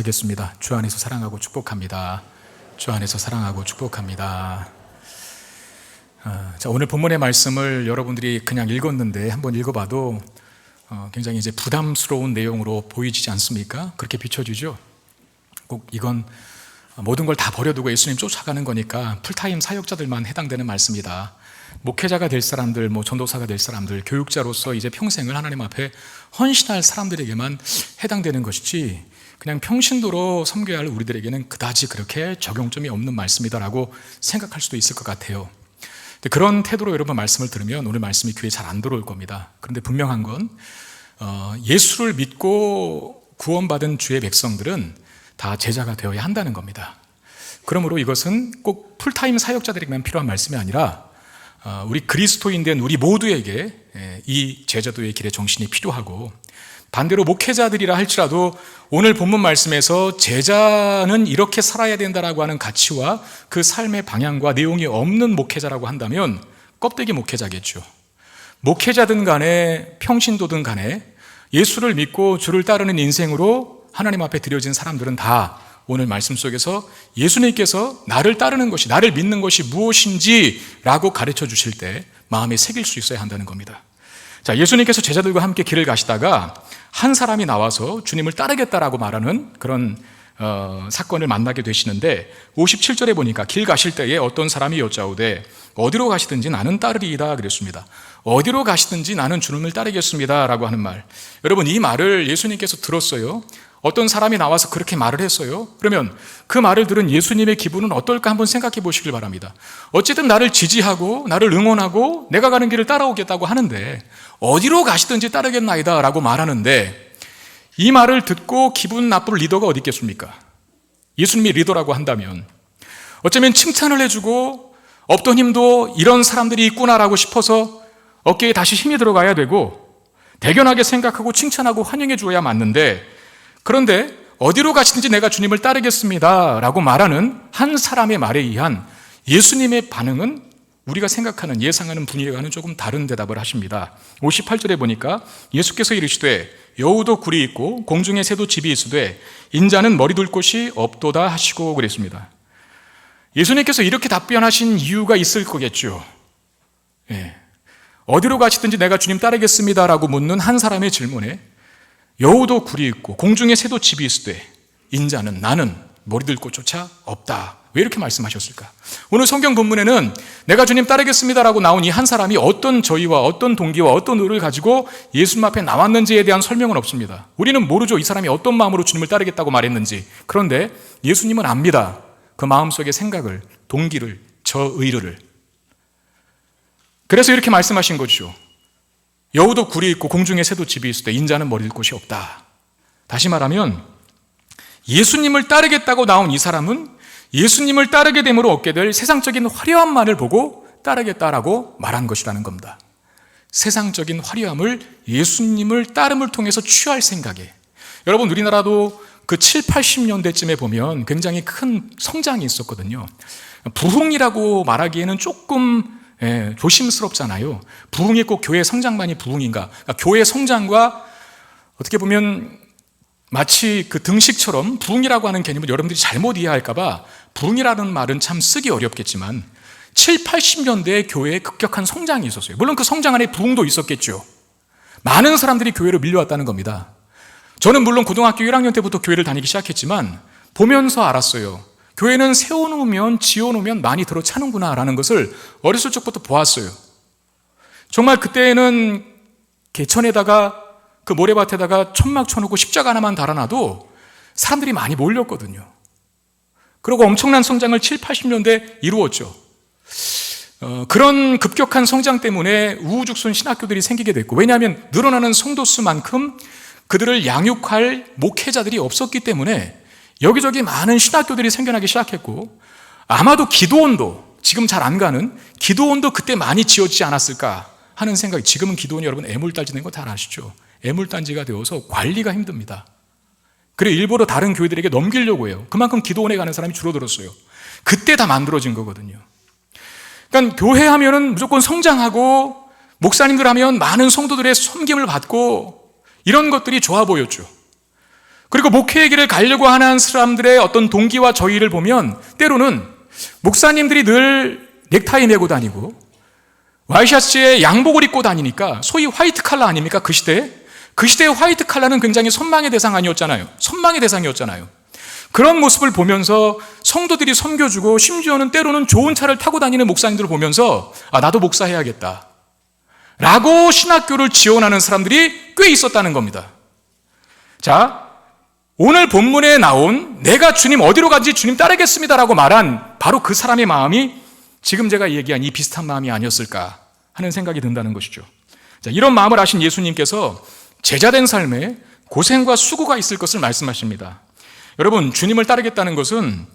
인사하겠습니다. 주 안에서 사랑하고 축복합니다. 주 안에서 사랑하고 축복합니다. 오늘 본문의 말씀을 여러분들이 그냥 읽었는데 한번 읽어봐도 굉장히 이제 부담스러운 내용으로 보이지 않습니까? 그렇게 비춰지죠? 꼭 이건 모든 걸 다 버려두고 예수님 쫓아가는 거니까 풀타임 사역자들만 해당되는 말씀이다. 목회자가 될 사람들, 전도사가 될 사람들, 교육자로서 이제 평생을 하나님 앞에 헌신할 사람들에게만 해당되는 것이지 그냥 평신도로 섬겨야 할 우리들에게는 그다지 그렇게 적용점이 없는 말씀이다라고 생각할 수도 있을 것 같아요. 그런 태도로 여러분 말씀을 들으면 오늘 말씀이 귀에 잘 안 들어올 겁니다. 그런데 분명한 건 예수를 믿고 구원받은 주의 백성들은 다 제자가 되어야 한다는 겁니다. 그러므로 이것은 꼭 풀타임 사역자들에게만 필요한 말씀이 아니라 우리 그리스도인 된 우리 모두에게 이 제자도의 길의 정신이 필요하고, 반대로 목회자들이라 할지라도 오늘 본문 말씀에서 제자는 이렇게 살아야 된다라고 하는 가치와 그 삶의 방향과 내용이 없는 목회자라고 한다면 껍데기 목회자겠죠. 목회자든 간에 평신도든 간에 예수를 믿고 주를 따르는 인생으로 하나님 앞에 드려진 사람들은 다 오늘 말씀 속에서 예수님께서 나를 따르는 것이, 나를 믿는 것이 무엇인지라고 가르쳐 주실 때 마음에 새길 수 있어야 한다는 겁니다. 자, 예수님께서 제자들과 함께 길을 가시다가 한 사람이 나와서 주님을 따르겠다라고 말하는 그런 사건을 만나게 되시는데 57절에 보니까 길 가실 때에 어떤 사람이 여짜오되 어디로 가시든지 나는 따르리이다 그랬습니다. 어디로 가시든지 나는 주님을 따르겠습니다 라고 하는 말, 여러분 이 말을 예수님께서 들었어요? 어떤 사람이 나와서 그렇게 말을 했어요? 그러면 그 말을 들은 예수님의 기분은 어떨까 한번 생각해 보시길 바랍니다. 어쨌든 나를 지지하고 나를 응원하고 내가 가는 길을 따라오겠다고 하는데 어디로 가시든지 따르겠나이다 라고 말하는데, 이 말을 듣고 기분 나쁠 리더가 어디 있겠습니까? 예수님이 리더라고 한다면 어쩌면 칭찬을 해주고 없던 힘도 이런 사람들이 있구나라고 싶어서 어깨에 다시 힘이 들어가야 되고 대견하게 생각하고 칭찬하고 환영해 주어야 맞는데, 그런데 어디로 가시든지 내가 주님을 따르겠습니다 라고 말하는 한 사람의 말에 의한 예수님의 반응은 우리가 생각하는, 예상하는 분위기와는 조금 다른 대답을 하십니다. 58절에 보니까 예수께서 이르시되 여우도 굴이 있고 공중에 새도 집이 있으되 인자는 머리 둘 곳이 없도다 하시고 그랬습니다. 예수님께서 이렇게 답변하신 이유가 있을 거겠죠. 어디로 가시든지 내가 주님 따르겠습니다 라고 묻는 한 사람의 질문에 여우도 굴이 있고 공중에 새도 집이 있으되 인자는, 나는 머리 들 곳조차 없다. 왜 이렇게 말씀하셨을까? 오늘 성경 본문에는 내가 주님 따르겠습니다라고 나온 이 한 사람이 어떤 저희와 어떤 동기와 어떤 의를 가지고 예수님 앞에 나왔는지에 대한 설명은 없습니다. 우리는 모르죠. 이 사람이 어떤 마음으로 주님을 따르겠다고 말했는지. 그런데 예수님은 압니다. 그 마음속의 생각을, 동기를, 저 의를. 그래서 이렇게 말씀하신 거죠. 여우도 굴이 있고 공중에 새도 집이 있을 때 인자는 머리 둘 곳이 없다. 다시 말하면 예수님을 따르겠다고 나온 이 사람은 예수님을 따르게 됨으로 얻게 될 세상적인 화려함만을 보고 따르겠다라고 말한 것이라는 겁니다. 세상적인 화려함을 예수님을 따름을 통해서 취할 생각에, 여러분 우리나라도 그 7, 80년대쯤에 보면 굉장히 큰 성장이 있었거든요. 부흥이라고 말하기에는 조금 조심스럽잖아요. 부흥이 꼭 교회 성장만이 부흥인가? 그러니까 교회 성장과 어떻게 보면 마치 그 등식처럼 부흥이라고 하는 개념을 여러분들이 잘못 이해할까봐 부흥이라는 말은 참 쓰기 어렵겠지만 7, 80년대에 교회에 급격한 성장이 있었어요. 물론 그 성장 안에 부흥도 있었겠죠. 많은 사람들이 교회로 밀려왔다는 겁니다. 저는 물론 고등학교 1학년 때부터 교회를 다니기 시작했지만 보면서 알았어요. 교회는 세워놓으면 지어놓으면 많이 들어차는구나 라는 것을 어렸을 적부터 보았어요. 정말 그때는 개천에다가 그 모래밭에다가 천막 쳐놓고 십자가 하나만 달아놔도 사람들이 많이 몰렸거든요. 그리고 엄청난 성장을 7, 80년대 이루었죠. 그런 급격한 성장 때문에 우후죽순 신학교들이 생기게 됐고, 왜냐하면 늘어나는 성도 수만큼 그들을 양육할 목회자들이 없었기 때문에 여기저기 많은 신학교들이 생겨나기 시작했고, 아마도 기도원도, 지금 잘 안 가는 기도원도 그때 많이 지어지지 않았을까 하는 생각이, 지금은 기도원이 여러분 애물단지 된 거 잘 아시죠? 애물단지가 되어서 관리가 힘듭니다. 그래 일부러 다른 교회들에게 넘기려고 해요. 그만큼 기도원에 가는 사람이 줄어들었어요. 그때 다 만들어진 거거든요. 그러니까 교회 하면은 무조건 성장하고 목사님들 하면 많은 성도들의 섬김을 받고 이런 것들이 좋아 보였죠. 그리고 목회의 길을 가려고 하는 사람들의 어떤 동기와 저희를 보면 때로는 목사님들이 늘 넥타이 메고 다니고 와이셔츠에 양복을 입고 다니니까 소위 화이트 칼라 아닙니까? 그 시대에 화이트 칼라는 굉장히 선망의 대상 아니었잖아요. 선망의 대상이었잖아요. 그런 모습을 보면서 성도들이 섬겨주고 심지어는 때로는 좋은 차를 타고 다니는 목사님들을 보면서 나도 목사해야겠다 라고 신학교를 지원하는 사람들이 꽤 있었다는 겁니다. 자, 오늘 본문에 나온 내가 주님 어디로 가든지 주님 따르겠습니다라고 말한 바로 그 사람의 마음이 지금 제가 얘기한 이 비슷한 마음이 아니었을까 하는 생각이 든다는 것이죠. 자, 이런 마음을 아신 예수님께서 제자된 삶에 고생과 수고가 있을 것을 말씀하십니다. 여러분, 주님을 따르겠다는 것은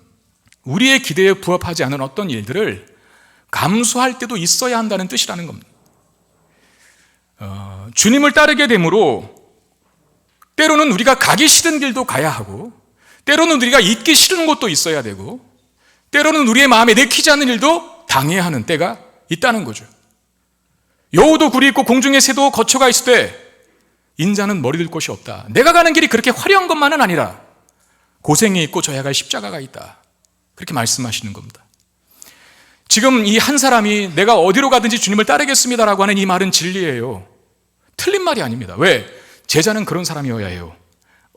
우리의 기대에 부합하지 않은 어떤 일들을 감수할 때도 있어야 한다는 뜻이라는 겁니다. 주님을 따르게 되므로 때로는 우리가 가기 싫은 길도 가야 하고, 때로는 우리가 있기 싫은 곳도 있어야 되고, 때로는 우리의 마음에 내키지 않는 일도 당해야 하는 때가 있다는 거죠. 여우도 굴이 있고 공중의 새도 거처가 있을 때 인자는 머리 들 곳이 없다. 내가 가는 길이 그렇게 화려한 것만은 아니라 고생이 있고 져야 할 십자가가 있다. 그렇게 말씀하시는 겁니다. 지금 이 한 사람이 내가 어디로 가든지 주님을 따르겠습니다라고 하는 이 말은 진리예요. 틀린 말이 아닙니다. 왜? 제자는 그런 사람이어야 해요.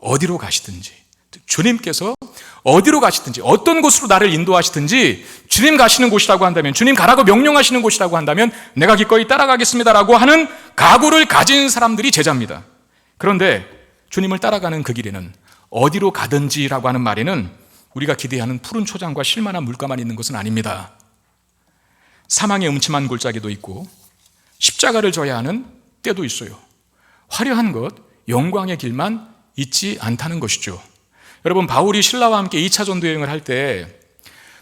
어디로 가시든지, 주님께서 어디로 가시든지, 어떤 곳으로 나를 인도하시든지 주님 가시는 곳이라고 한다면, 주님 가라고 명령하시는 곳이라고 한다면 내가 기꺼이 따라가겠습니다라고 하는 각오를 가진 사람들이 제자입니다. 그런데 주님을 따라가는 그 길에는 어디로 가든지라고 하는 말에는 우리가 기대하는 푸른 초장과 실만한 물가만 있는 것은 아닙니다. 사망의 음침한 골짜기도 있고 십자가를 져야 하는 때도 있어요. 화려한 것, 영광의 길만 있지 않다는 것이죠. 여러분, 바울이 신라와 함께 2차 전도 여행을 할 때,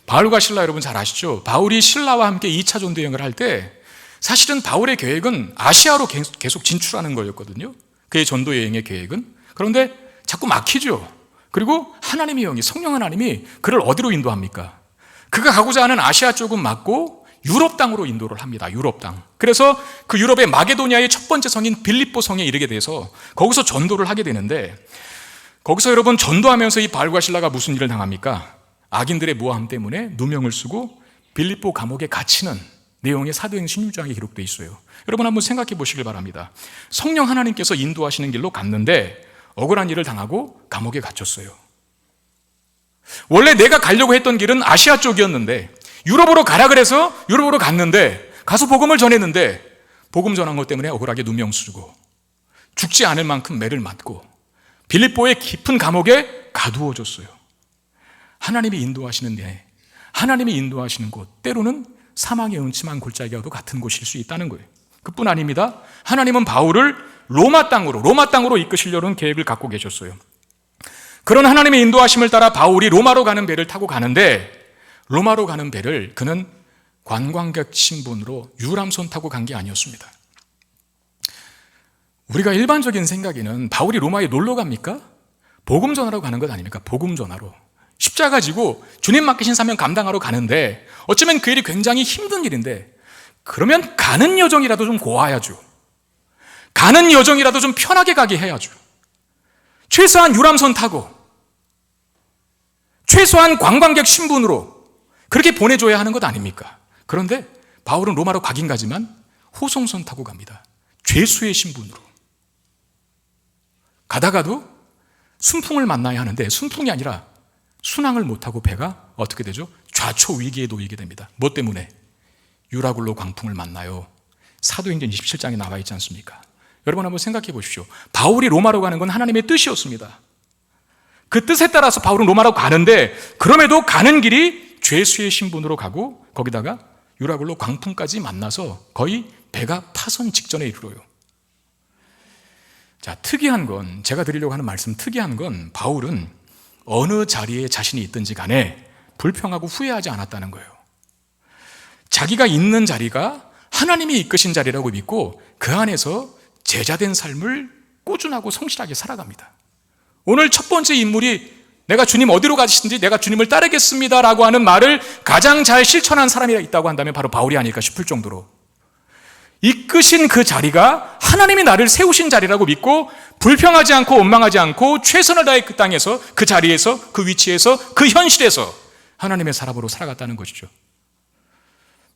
바울과 신라 여러분 잘 아시죠? 바울이 신라와 함께 2차 전도 여행을 할 때 사실은 바울의 계획은 아시아로 계속 진출하는 거였거든요. 그의 전도 여행의 계획은. 그런데 자꾸 막히죠. 그리고 하나님의 영이, 성령 하나님이 그를 어디로 인도합니까? 그가 가고자 하는 아시아 쪽은 막고 유럽 땅으로 인도를 합니다. 유럽 땅. 그래서 그 유럽의 마게도니아의 첫 번째 성인 빌립보 성에 이르게 돼서 거기서 전도를 하게 되는데, 거기서 여러분 전도하면서 이 바울과 실라가 무슨 일을 당합니까? 악인들의 모함 때문에 누명을 쓰고 빌립보 감옥에 갇히는 내용의 사도행전 16장에 기록되어 있어요. 여러분 한번 생각해 보시길 바랍니다. 성령 하나님께서 인도하시는 길로 갔는데 억울한 일을 당하고 감옥에 갇혔어요. 원래 내가 가려고 했던 길은 아시아 쪽이었는데 유럽으로 가라 그래서 유럽으로 갔는데, 가서 복음을 전했는데 복음 전한 것 때문에 억울하게 누명 쓰고 죽지 않을 만큼 매를 맞고 빌립보의 깊은 감옥에 가두어졌어요. 하나님이 인도하시는 데, 하나님이 인도하시는 곳, 때로는 사망의 음침한 골짜기와도 같은 곳일 수 있다는 거예요. 그뿐 아닙니다. 하나님은 바울을 로마 땅으로 이끄시려는 계획을 갖고 계셨어요. 그런 하나님의 인도하심을 따라 바울이 로마로 가는 배를 타고 가는데, 로마로 가는 배를 그는 관광객 신분으로 유람선 타고 간 게 아니었습니다. 우리가 일반적인 생각에는 바울이 로마에 놀러 갑니까? 복음 전하러 가는 것 아닙니까? 복음 전하러. 십자가 지고 주님 맡기신 사명 감당하러 가는데 어쩌면 그 일이 굉장히 힘든 일인데, 그러면 가는 여정이라도 좀 고와야죠. 가는 여정이라도 좀 편하게 가게 해야죠. 최소한 유람선 타고, 최소한 관광객 신분으로 그렇게 보내줘야 하는 것 아닙니까? 그런데 바울은 로마로 가긴 가지만 호송선 타고 갑니다. 죄수의 신분으로. 가다가도 순풍을 만나야 하는데 순풍이 아니라 순항을 못하고 배가 어떻게 되죠? 좌초 위기에 놓이게 됩니다. 뭐 때문에? 유라굴로 광풍을 만나요. 사도행전 27장에 나와 있지 않습니까? 여러분 한번 생각해 보십시오. 바울이 로마로 가는 건 하나님의 뜻이었습니다. 그 뜻에 따라서 바울은 로마로 가는데, 그럼에도 가는 길이 죄수의 신분으로 가고 거기다가 유라굴로 광풍까지 만나서 거의 배가 파선 직전에 이르러요. 자, 특이한 건, 제가 드리려고 하는 말씀, 특이한 건 바울은 어느 자리에 자신이 있든지 간에 불평하고 후회하지 않았다는 거예요. 자기가 있는 자리가 하나님이 이끄신 자리라고 믿고 그 안에서 제자된 삶을 꾸준하고 성실하게 살아갑니다. 오늘 첫 번째 인물이 내가 주님 어디로 가시든지 내가 주님을 따르겠습니다라고 하는 말을 가장 잘 실천한 사람이 있다고 한다면 바로 바울이 아닐까 싶을 정도로, 이끄신 그 자리가 하나님이 나를 세우신 자리라고 믿고 불평하지 않고 원망하지 않고 최선을 다해 그 땅에서, 그 자리에서, 그 위치에서, 그 현실에서 하나님의 사람으로 살아갔다는 것이죠.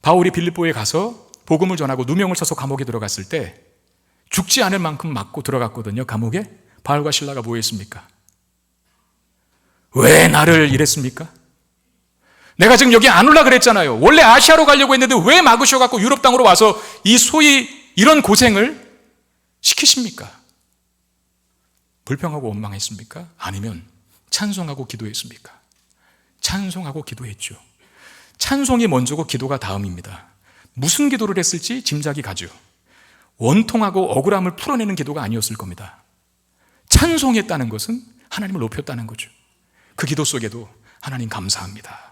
바울이 빌립보에 가서 복음을 전하고 누명을 써서 감옥에 들어갔을 때 죽지 않을 만큼 맞고 들어갔거든요. 감옥에. 바울과 실라가 뭐 했습니까? 왜 나를 이랬습니까? 내가 지금 여기 안 올라 그랬잖아요. 원래 아시아로 가려고 했는데 왜 막으셔갖고 유럽 땅으로 와서 이 소위 이런 고생을 시키십니까? 불평하고 원망했습니까? 아니면 찬송하고 기도했습니까? 찬송하고 기도했죠. 찬송이 먼저고 기도가 다음입니다. 무슨 기도를 했을지 짐작이 가죠. 원통하고 억울함을 풀어내는 기도가 아니었을 겁니다. 찬송했다는 것은 하나님을 높였다는 거죠. 그 기도 속에도 하나님 감사합니다.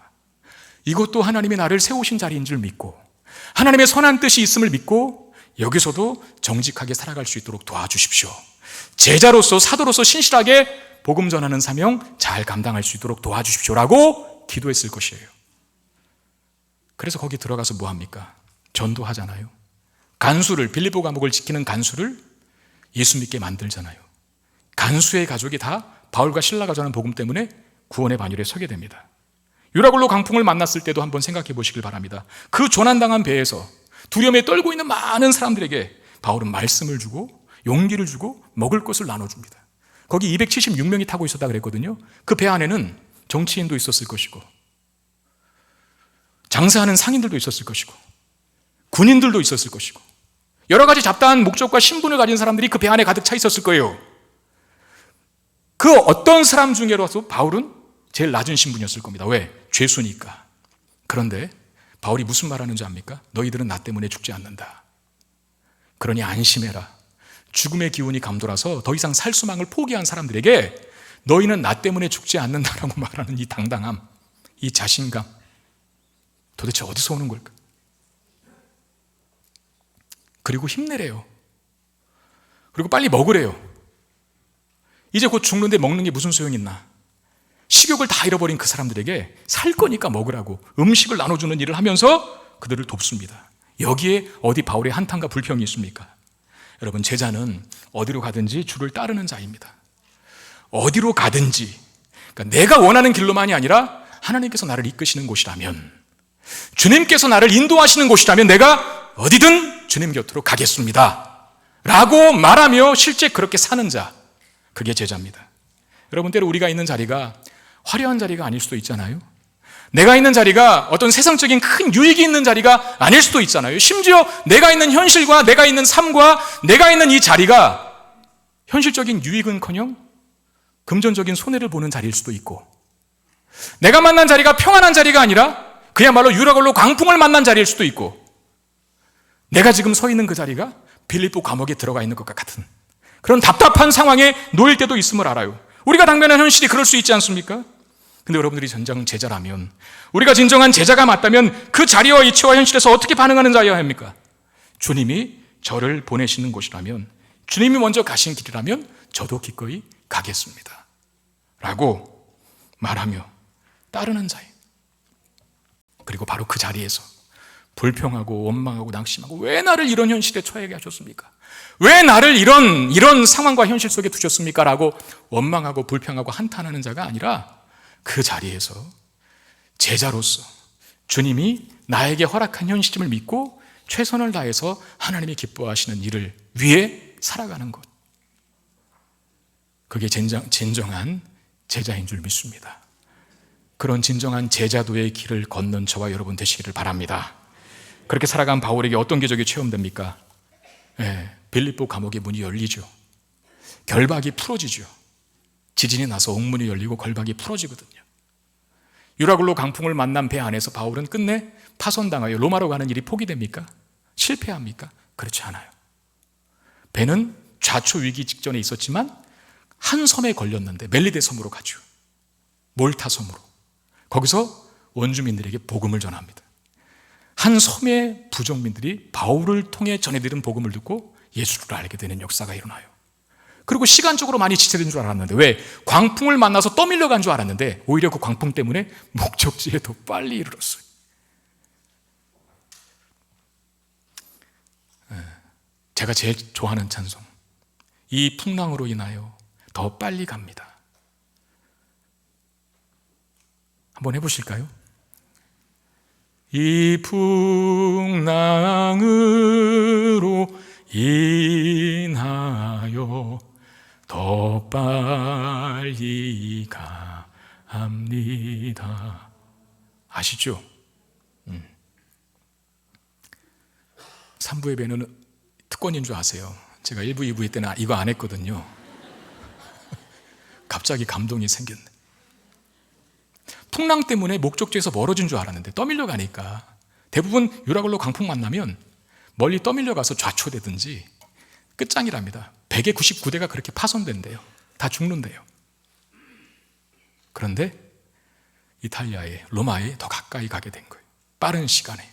이것도 하나님이 나를 세우신 자리인 줄 믿고 하나님의 선한 뜻이 있음을 믿고 여기서도 정직하게 살아갈 수 있도록 도와주십시오. 제자로서 사도로서 신실하게 복음 전하는 사명 잘 감당할 수 있도록 도와주십시오라고 기도했을 것이에요. 그래서 거기 들어가서 뭐 합니까? 전도하잖아요. 간수를, 빌립보 감옥을 지키는 간수를 예수 믿게 만들잖아요. 간수의 가족이 다 바울과 실라가 전한 복음 때문에 구원의 반열에 서게 됩니다. 유라굴로 강풍을 만났을 때도 한번 생각해 보시길 바랍니다. 그 조난당한 배에서 두려움에 떨고 있는 많은 사람들에게 바울은 말씀을 주고 용기를 주고 먹을 것을 나눠줍니다. 거기 276명이 타고 있었다 그랬거든요. 그 배 안에는 정치인도 있었을 것이고 장사하는 상인들도 있었을 것이고 군인들도 있었을 것이고 여러 가지 잡다한 목적과 신분을 가진 사람들이 그 배 안에 가득 차 있었을 거예요. 그 어떤 사람 중에라도 바울은 제일 낮은 신분이었을 겁니다. 왜? 죄수니까. 그런데 바울이 무슨 말 하는지 압니까? 너희들은 나 때문에 죽지 않는다. 그러니 안심해라. 죽음의 기운이 감돌아서 더 이상 살 수망을 포기한 사람들에게 너희는 나 때문에 죽지 않는다라고 말하는 이 당당함, 이 자신감, 도대체 어디서 오는 걸까? 그리고 힘내래요. 그리고 빨리 먹으래요. 이제 곧 죽는데 먹는 게 무슨 소용이 있나? 식욕을 다 잃어버린 그 사람들에게 살 거니까 먹으라고 음식을 나눠주는 일을 하면서 그들을 돕습니다. 여기에 어디 바울의 한탄과 불평이 있습니까? 여러분, 제자는 어디로 가든지 주를 따르는 자입니다. 어디로 가든지, 그러니까 내가 원하는 길로만이 아니라 하나님께서 나를 이끄시는 곳이라면, 주님께서 나를 인도하시는 곳이라면 내가 어디든 주님 곁으로 가겠습니다 라고 말하며 실제 그렇게 사는 자, 그게 제자입니다. 여러분, 때로 우리가 있는 자리가 화려한 자리가 아닐 수도 있잖아요. 내가 있는 자리가 어떤 세상적인 큰 유익이 있는 자리가 아닐 수도 있잖아요. 심지어 내가 있는 현실과 내가 있는 삶과 내가 있는 이 자리가 현실적인 유익은커녕 금전적인 손해를 보는 자리일 수도 있고, 내가 만난 자리가 평안한 자리가 아니라 그야말로 유라굴로 광풍을 만난 자리일 수도 있고, 내가 지금 서 있는 그 자리가 빌립보 감옥에 들어가 있는 것과 같은 그런 답답한 상황에 놓일 때도 있음을 알아요. 우리가 당면한 현실이 그럴 수 있지 않습니까? 근데 여러분들이 진정 제자라면, 우리가 진정한 제자가 맞다면 그 자리와 이치와 현실에서 어떻게 반응하는 자여야 합니까? 주님이 저를 보내시는 곳이라면, 주님이 먼저 가신 길이라면 저도 기꺼이 가겠습니다 라고 말하며 따르는 자예요. 그리고 바로 그 자리에서 불평하고 원망하고 낙심하고 왜 나를 이런 현실에 처하게 하셨습니까? 왜 나를 이런 상황과 현실 속에 두셨습니까? 라고 원망하고 불평하고 한탄하는 자가 아니라 그 자리에서 제자로서 주님이 나에게 허락한 현실임을 믿고 최선을 다해서 하나님이 기뻐하시는 일을 위해 살아가는 것, 그게 진정한 제자인 줄 믿습니다. 그런 진정한 제자도의 길을 걷는 저와 여러분 되시기를 바랍니다. 그렇게 살아간 바울에게 어떤 기적이 체험됩니까? 빌립보 감옥의 문이 열리죠. 결박이 풀어지죠. 지진이 나서 옥문이 열리고 결박이 풀어지거든요. 유라굴로 강풍을 만난 배 안에서 바울은 끝내 파손당하여 로마로 가는 일이 포기됩니까? 실패합니까? 그렇지 않아요. 배는 좌초 위기 직전에 있었지만 한 섬에 걸렸는데 멜리데 섬으로 가죠. 몰타 섬으로. 거기서 원주민들에게 복음을 전합니다. 한 섬의 부족민들이 바울을 통해 전해들은 복음을 듣고 예수를 알게 되는 역사가 일어나요. 그리고 시간적으로 많이 지체된 줄 알았는데, 왜? 광풍을 만나서 떠밀려 간 줄 알았는데 오히려 그 광풍 때문에 목적지에 더 빨리 이르렀어요. 제가 제일 좋아하는 찬송. 이 풍랑으로 인하여 더 빨리 갑니다. 한번 해보실까요? 이 풍랑으로 인하여 더 빨리 갑니다. 아시죠? 3부 예배는 특권인 줄 아세요? 제가 1부, 2부 때는 이거 안 했거든요. 갑자기 감동이 생겼네. 풍랑 때문에 목적지에서 멀어진 줄 알았는데 떠밀려 가니까 대부분 유라굴로 강풍 만나면 멀리 떠밀려 가서 좌초되든지 끝장이랍니다. 100의 99대가 그렇게 파손된대요. 다 죽는데요. 그런데 이탈리아에, 로마에 더 가까이 가게 된 거예요. 빠른 시간에.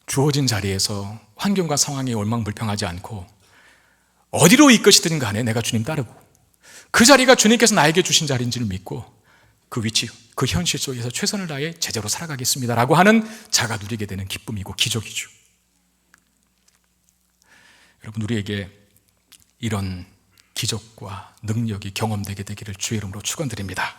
주어진 자리에서 환경과 상황에 올망불평하지 않고 어디로 이끄시든 간에 내가 주님 따르고 그 자리가 주님께서 나에게 주신 자리인지를 믿고 그 위치, 그 현실 속에서 최선을 다해 제자로 살아가겠습니다라고 하는 자가 누리게 되는 기쁨이고 기적이죠. 여러분, 우리에게 이런 기적과 능력이 경험되게 되기를 주의 이름으로 축원드립니다.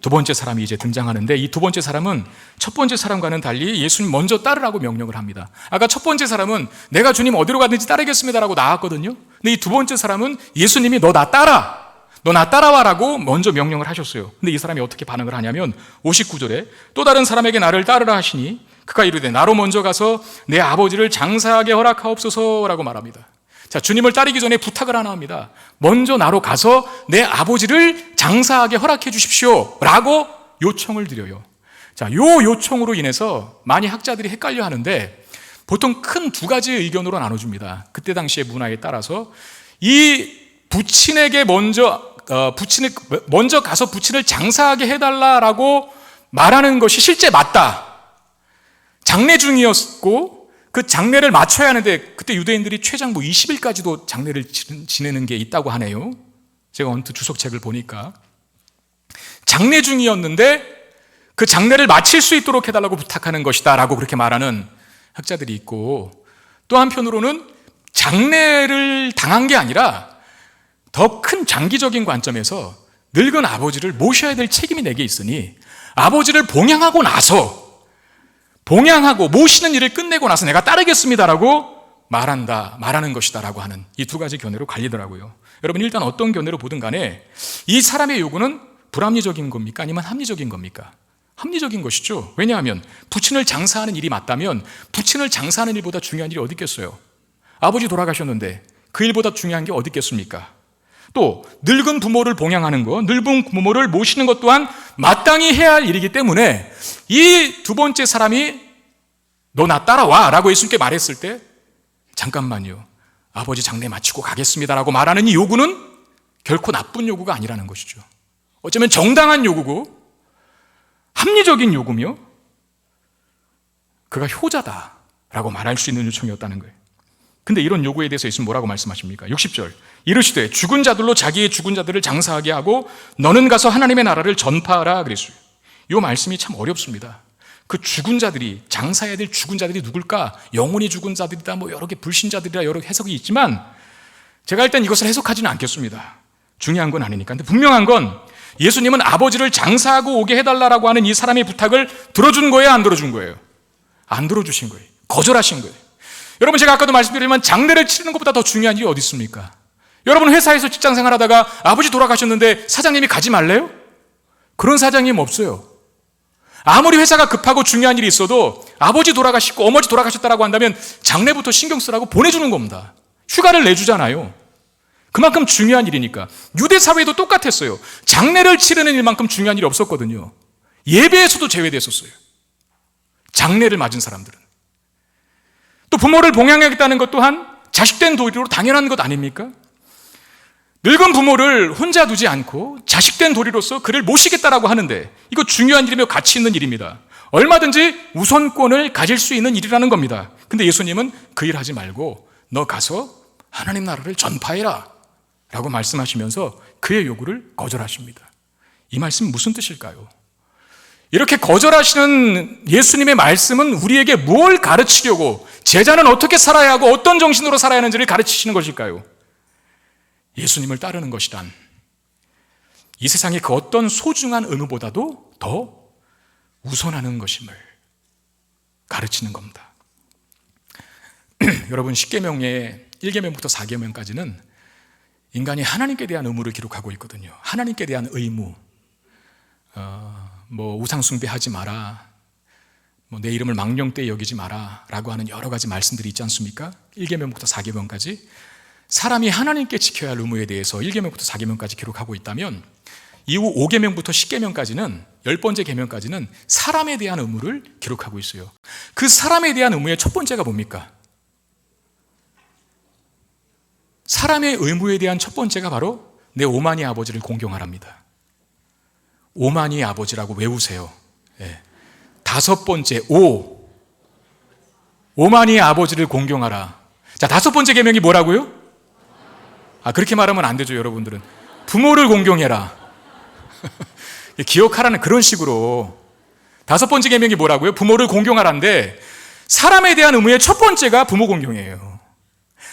두 번째 사람이 이제 등장하는데 이 두 번째 사람은 첫 번째 사람과는 달리 예수님 먼저 따르라고 명령을 합니다. 아까 첫 번째 사람은 내가 주님 어디로 가든지 따르겠습니다라고 나왔거든요. 근데 이 두 번째 사람은 예수님이 너 나 따라, 너 나 따라와라고 먼저 명령을 하셨어요. 근데 이 사람이 어떻게 반응을 하냐면 59절에 또 다른 사람에게 나를 따르라 하시니 그가 이르되 나로 먼저 가서 내 아버지를 장사하게 허락하옵소서라고 말합니다. 자, 주님을 따르기 전에 부탁을 하나 합니다. 먼저 나로 가서 내 아버지를 장사하게 허락해 주십시오 라고 요청을 드려요. 자, 요 요청으로 인해서 많이 학자들이 헷갈려 하는데 보통 큰 두 가지의 의견으로 나눠줍니다. 그때 당시의 문화에 따라서 이 부친에게 먼저 가서 부친을 장사하게 해달라라고 말하는 것이 실제 맞다. 장례 중이었고 그 장례를 마쳐야 하는데 그때 유대인들이 최장 20일까지도 장례를 지내는 게 있다고 하네요. 제가 언뜻 주석책을 보니까 장례 중이었는데 그 장례를 마칠 수 있도록 해달라고 부탁하는 것이다 라고 그렇게 말하는 학자들이 있고, 또 한편으로는 장례를 당한 게 아니라 더 큰 장기적인 관점에서 늙은 아버지를 모셔야 될 책임이 내게 있으니 아버지를 봉양하고 모시는 일을 끝내고 나서 내가 따르겠습니다라고 말하는 것이다라고 하는 이 두 가지 견해로 갈리더라고요. 여러분, 일단 어떤 견해로 보든 간에 이 사람의 요구는 불합리적인 겁니까? 아니면 합리적인 겁니까? 합리적인 것이죠. 왜냐하면 부친을 장사하는 일이 맞다면 부친을 장사하는 일보다 중요한 일이 어디 있겠어요? 아버지 돌아가셨는데 그 일보다 중요한 게 어디 있겠습니까? 또 늙은 부모를 봉양하는 것, 늙은 부모를 모시는 것 또한 마땅히 해야 할 일이기 때문에 이 두 번째 사람이 너 나 따라와 라고 예수님께 말했을 때 잠깐만요, 아버지 장례 마치고 가겠습니다라고 말하는 이 요구는 결코 나쁜 요구가 아니라는 것이죠. 어쩌면 정당한 요구고 합리적인 요구며 그가 효자다라고 말할 수 있는 요청이었다는 거예요. 근데 이런 요구에 대해서 예수님 뭐라고 말씀하십니까? 60절 이르시되 죽은 자들로 자기의 죽은 자들을 장사하게 하고 너는 가서 하나님의 나라를 전파하라 그랬어요. 이 말씀이 참 어렵습니다. 그 죽은 자들이, 장사해야 될 죽은 자들이 누굴까? 영혼이 죽은 자들이다, 여러 개 불신자들이다, 여러 해석이 있지만 제가 일단 이것을 해석하지는 않겠습니다. 중요한 건 아니니까. 근데 분명한 건 예수님은 아버지를 장사하고 오게 해달라고 하는 이 사람의 부탁을 들어준 거예요, 안 들어준 거예요? 안 들어주신 거예요. 거절하신 거예요. 여러분, 제가 아까도 말씀드렸지만 장례를 치르는 것보다 더 중요한 일이 어디 있습니까? 여러분, 회사에서 직장 생활하다가 아버지 돌아가셨는데 사장님이 가지 말래요? 그런 사장님 없어요. 아무리 회사가 급하고 중요한 일이 있어도 아버지 돌아가시고 어머니 돌아가셨다라고 한다면 장례부터 신경 쓰라고 보내주는 겁니다. 휴가를 내주잖아요. 그만큼 중요한 일이니까. 유대 사회도 똑같았어요. 장례를 치르는 일만큼 중요한 일이 없었거든요. 예배에서도 제외됐었어요. 장례를 맞은 사람들은. 또 부모를 봉양하겠다는 것 또한 자식된 도리로 당연한 것 아닙니까? 늙은 부모를 혼자 두지 않고 자식된 도리로서 그를 모시겠다라고 하는데 이거 중요한 일이며 가치 있는 일입니다. 얼마든지 우선권을 가질 수 있는 일이라는 겁니다. 근데 예수님은 그 일 하지 말고 너 가서 하나님 나라를 전파해라 라고 말씀하시면서 그의 요구를 거절하십니다. 이 말씀 무슨 뜻일까요? 이렇게 거절하시는 예수님의 말씀은 우리에게 뭘 가르치려고, 제자는 어떻게 살아야 하고 어떤 정신으로 살아야 하는지를 가르치시는 것일까요? 예수님을 따르는 것이란 이 세상의 그 어떤 소중한 의무보다도 더 우선하는 것임을 가르치는 겁니다. 여러분, 10계명의 1계명부터 4계명까지는 인간이 하나님께 대한 의무를 기록하고 있거든요. 하나님께 대한 의무, 우상숭배하지 마라, 내 이름을 망령되이 여기지 마라 라고 하는 여러 가지 말씀들이 있지 않습니까? 1계명부터 4계명까지 사람이 하나님께 지켜야 할 의무에 대해서 1계명부터 4계명까지 기록하고 있다면, 이후 5계명부터 10계명까지는 10번째 계명까지는 사람에 대한 의무를 기록하고 있어요. 그 사람에 대한 의무의 첫 번째가 뭡니까? 사람의 의무에 대한 첫 번째가 바로 내 오만이 아버지를 공경하랍니다. 오만이 아버지라고 외우세요. 예. 5번째, 오만이 아버지를 공경하라. 자, 5번째 계명이 뭐라고요? 그렇게 말하면 안 되죠, 여러분들은. 부모를 공경해라. 기억하라는 그런 식으로. 5번째 계명이 뭐라고요? 부모를 공경하라인데, 사람에 대한 의무의 첫 번째가 부모 공경이에요.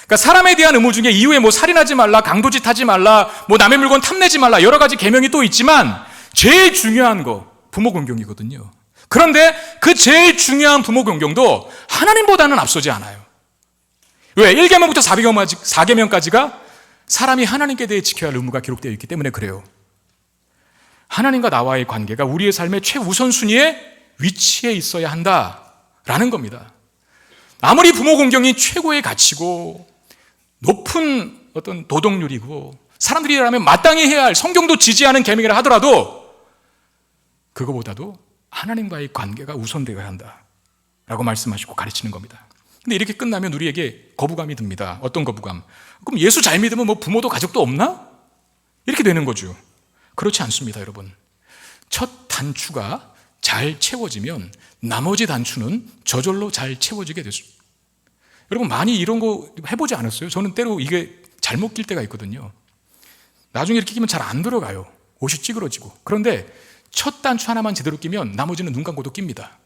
그러니까 사람에 대한 의무 중에 이후에 살인하지 말라, 강도짓 하지 말라, 남의 물건 탐내지 말라, 여러 가지 계명이 또 있지만 제일 중요한 거 부모 공경이거든요. 그런데 그 제일 중요한 부모 공경도 하나님보다는 앞서지 않아요. 왜? 1계명부터 4계명까지가 사람이 하나님께 대해 지켜야 할 의무가 기록되어 있기 때문에 그래요. 하나님과 나와의 관계가 우리의 삶의 최우선순위의 위치에 있어야 한다라는 겁니다. 아무리 부모 공경이 최고의 가치고 높은 어떤 도덕률이고 사람들이라면 마땅히 해야 할, 성경도 지지하는 계명이라 하더라도 그거보다도 하나님과의 관계가 우선되어야 한다라고 말씀하시고 가르치는 겁니다. 근데 이렇게 끝나면 우리에게 거부감이 듭니다. 어떤 거부감? 그럼 예수 잘 믿으면 부모도 가족도 없나? 이렇게 되는 거죠. 그렇지 않습니다, 여러분. 첫 단추가 잘 채워지면 나머지 단추는 저절로 잘 채워지게 됐습니다. 여러분, 많이 이런 거 해보지 않았어요? 저는 때로 이게 잘못 낄 때가 있거든요. 나중에 이렇게 끼면 잘 안 들어가요. 옷이 찌그러지고. 그런데 첫 단추 하나만 제대로 끼면 나머지는 눈 감고도 낍니다.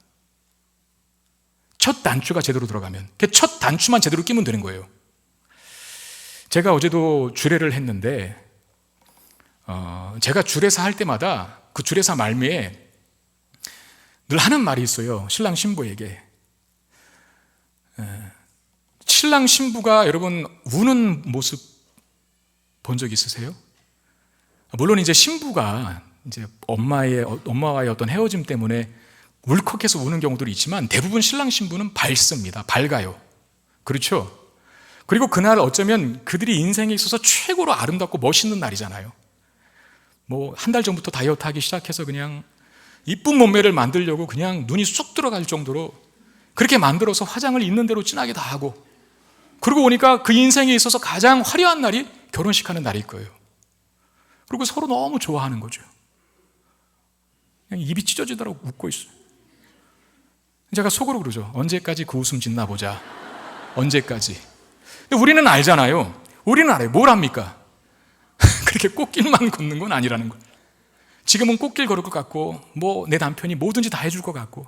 첫 단추가 제대로 들어가면, 첫 단추만 제대로 끼면 되는 거예요. 제가 어제도 주례를 했는데, 제가 주례사 할 때마다 그 주례사 말미에 늘 하는 말이 있어요. 신랑 신부에게. 신랑 신부가 여러분 우는 모습 본 적 있으세요? 물론 이제 신부가 이제 엄마와의 어떤 헤어짐 때문에 울컥해서 우는 경우들이 있지만 대부분 신랑 신부는 밝습니다. 밝아요. 그렇죠? 그리고 그날 어쩌면 그들이 인생에 있어서 최고로 아름답고 멋있는 날이잖아요. 한 달 전부터 다이어트 하기 시작해서 그냥 이쁜 몸매를 만들려고 그냥 눈이 쏙 들어갈 정도로 그렇게 만들어서 화장을 있는 대로 진하게 다 하고, 그러고 보니까 그 인생에 있어서 가장 화려한 날이 결혼식 하는 날일 거예요. 그리고 서로 너무 좋아하는 거죠. 그냥 입이 찢어지더라고 웃고 있어요. 제가 속으로 그러죠. 언제까지 그 웃음 짓나 보자. 언제까지. 근데 우리는 알잖아요. 우리는 알아요. 뭘 합니까? 그렇게 꽃길만 걷는 건 아니라는 걸. 지금은 꽃길 걸을 것 같고, 내 남편이 뭐든지 다 해줄 것 같고,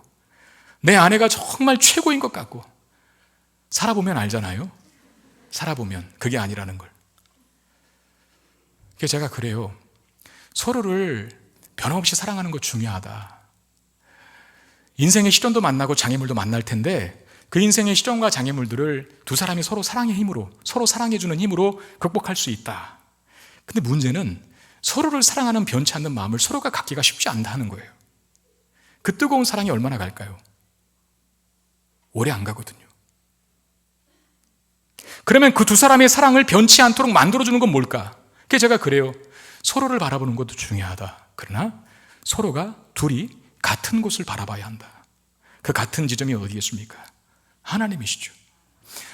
내 아내가 정말 최고인 것 같고, 살아보면 알잖아요. 살아보면 그게 아니라는 걸. 그래서 제가 그래요. 서로를 변함없이 사랑하는 거 중요하다. 인생의 시련도 만나고 장애물도 만날 텐데 그 인생의 시련과 장애물들을 두 사람이 서로 사랑의 힘으로, 서로 사랑해주는 힘으로 극복할 수 있다. 근데 문제는 서로를 사랑하는 변치 않는 마음을 서로가 갖기가 쉽지 않다는 거예요. 그 뜨거운 사랑이 얼마나 갈까요? 오래 안 가거든요. 그러면 그 두 사람의 사랑을 변치 않도록 만들어주는 건 뭘까? 그게 제가 그래요. 서로를 바라보는 것도 중요하다. 그러나 서로가 둘이 같은 곳을 바라봐야 한다. 그 같은 지점이 어디겠습니까? 하나님이시죠.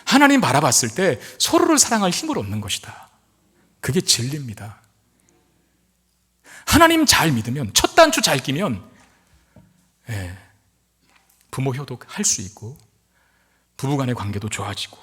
하나님 바라봤을 때 서로를 사랑할 힘을 얻는 것이다. 그게 진리입니다. 하나님 잘 믿으면, 첫 단추 잘 끼면 부모 효도할 수 있고 부부간의 관계도 좋아지고,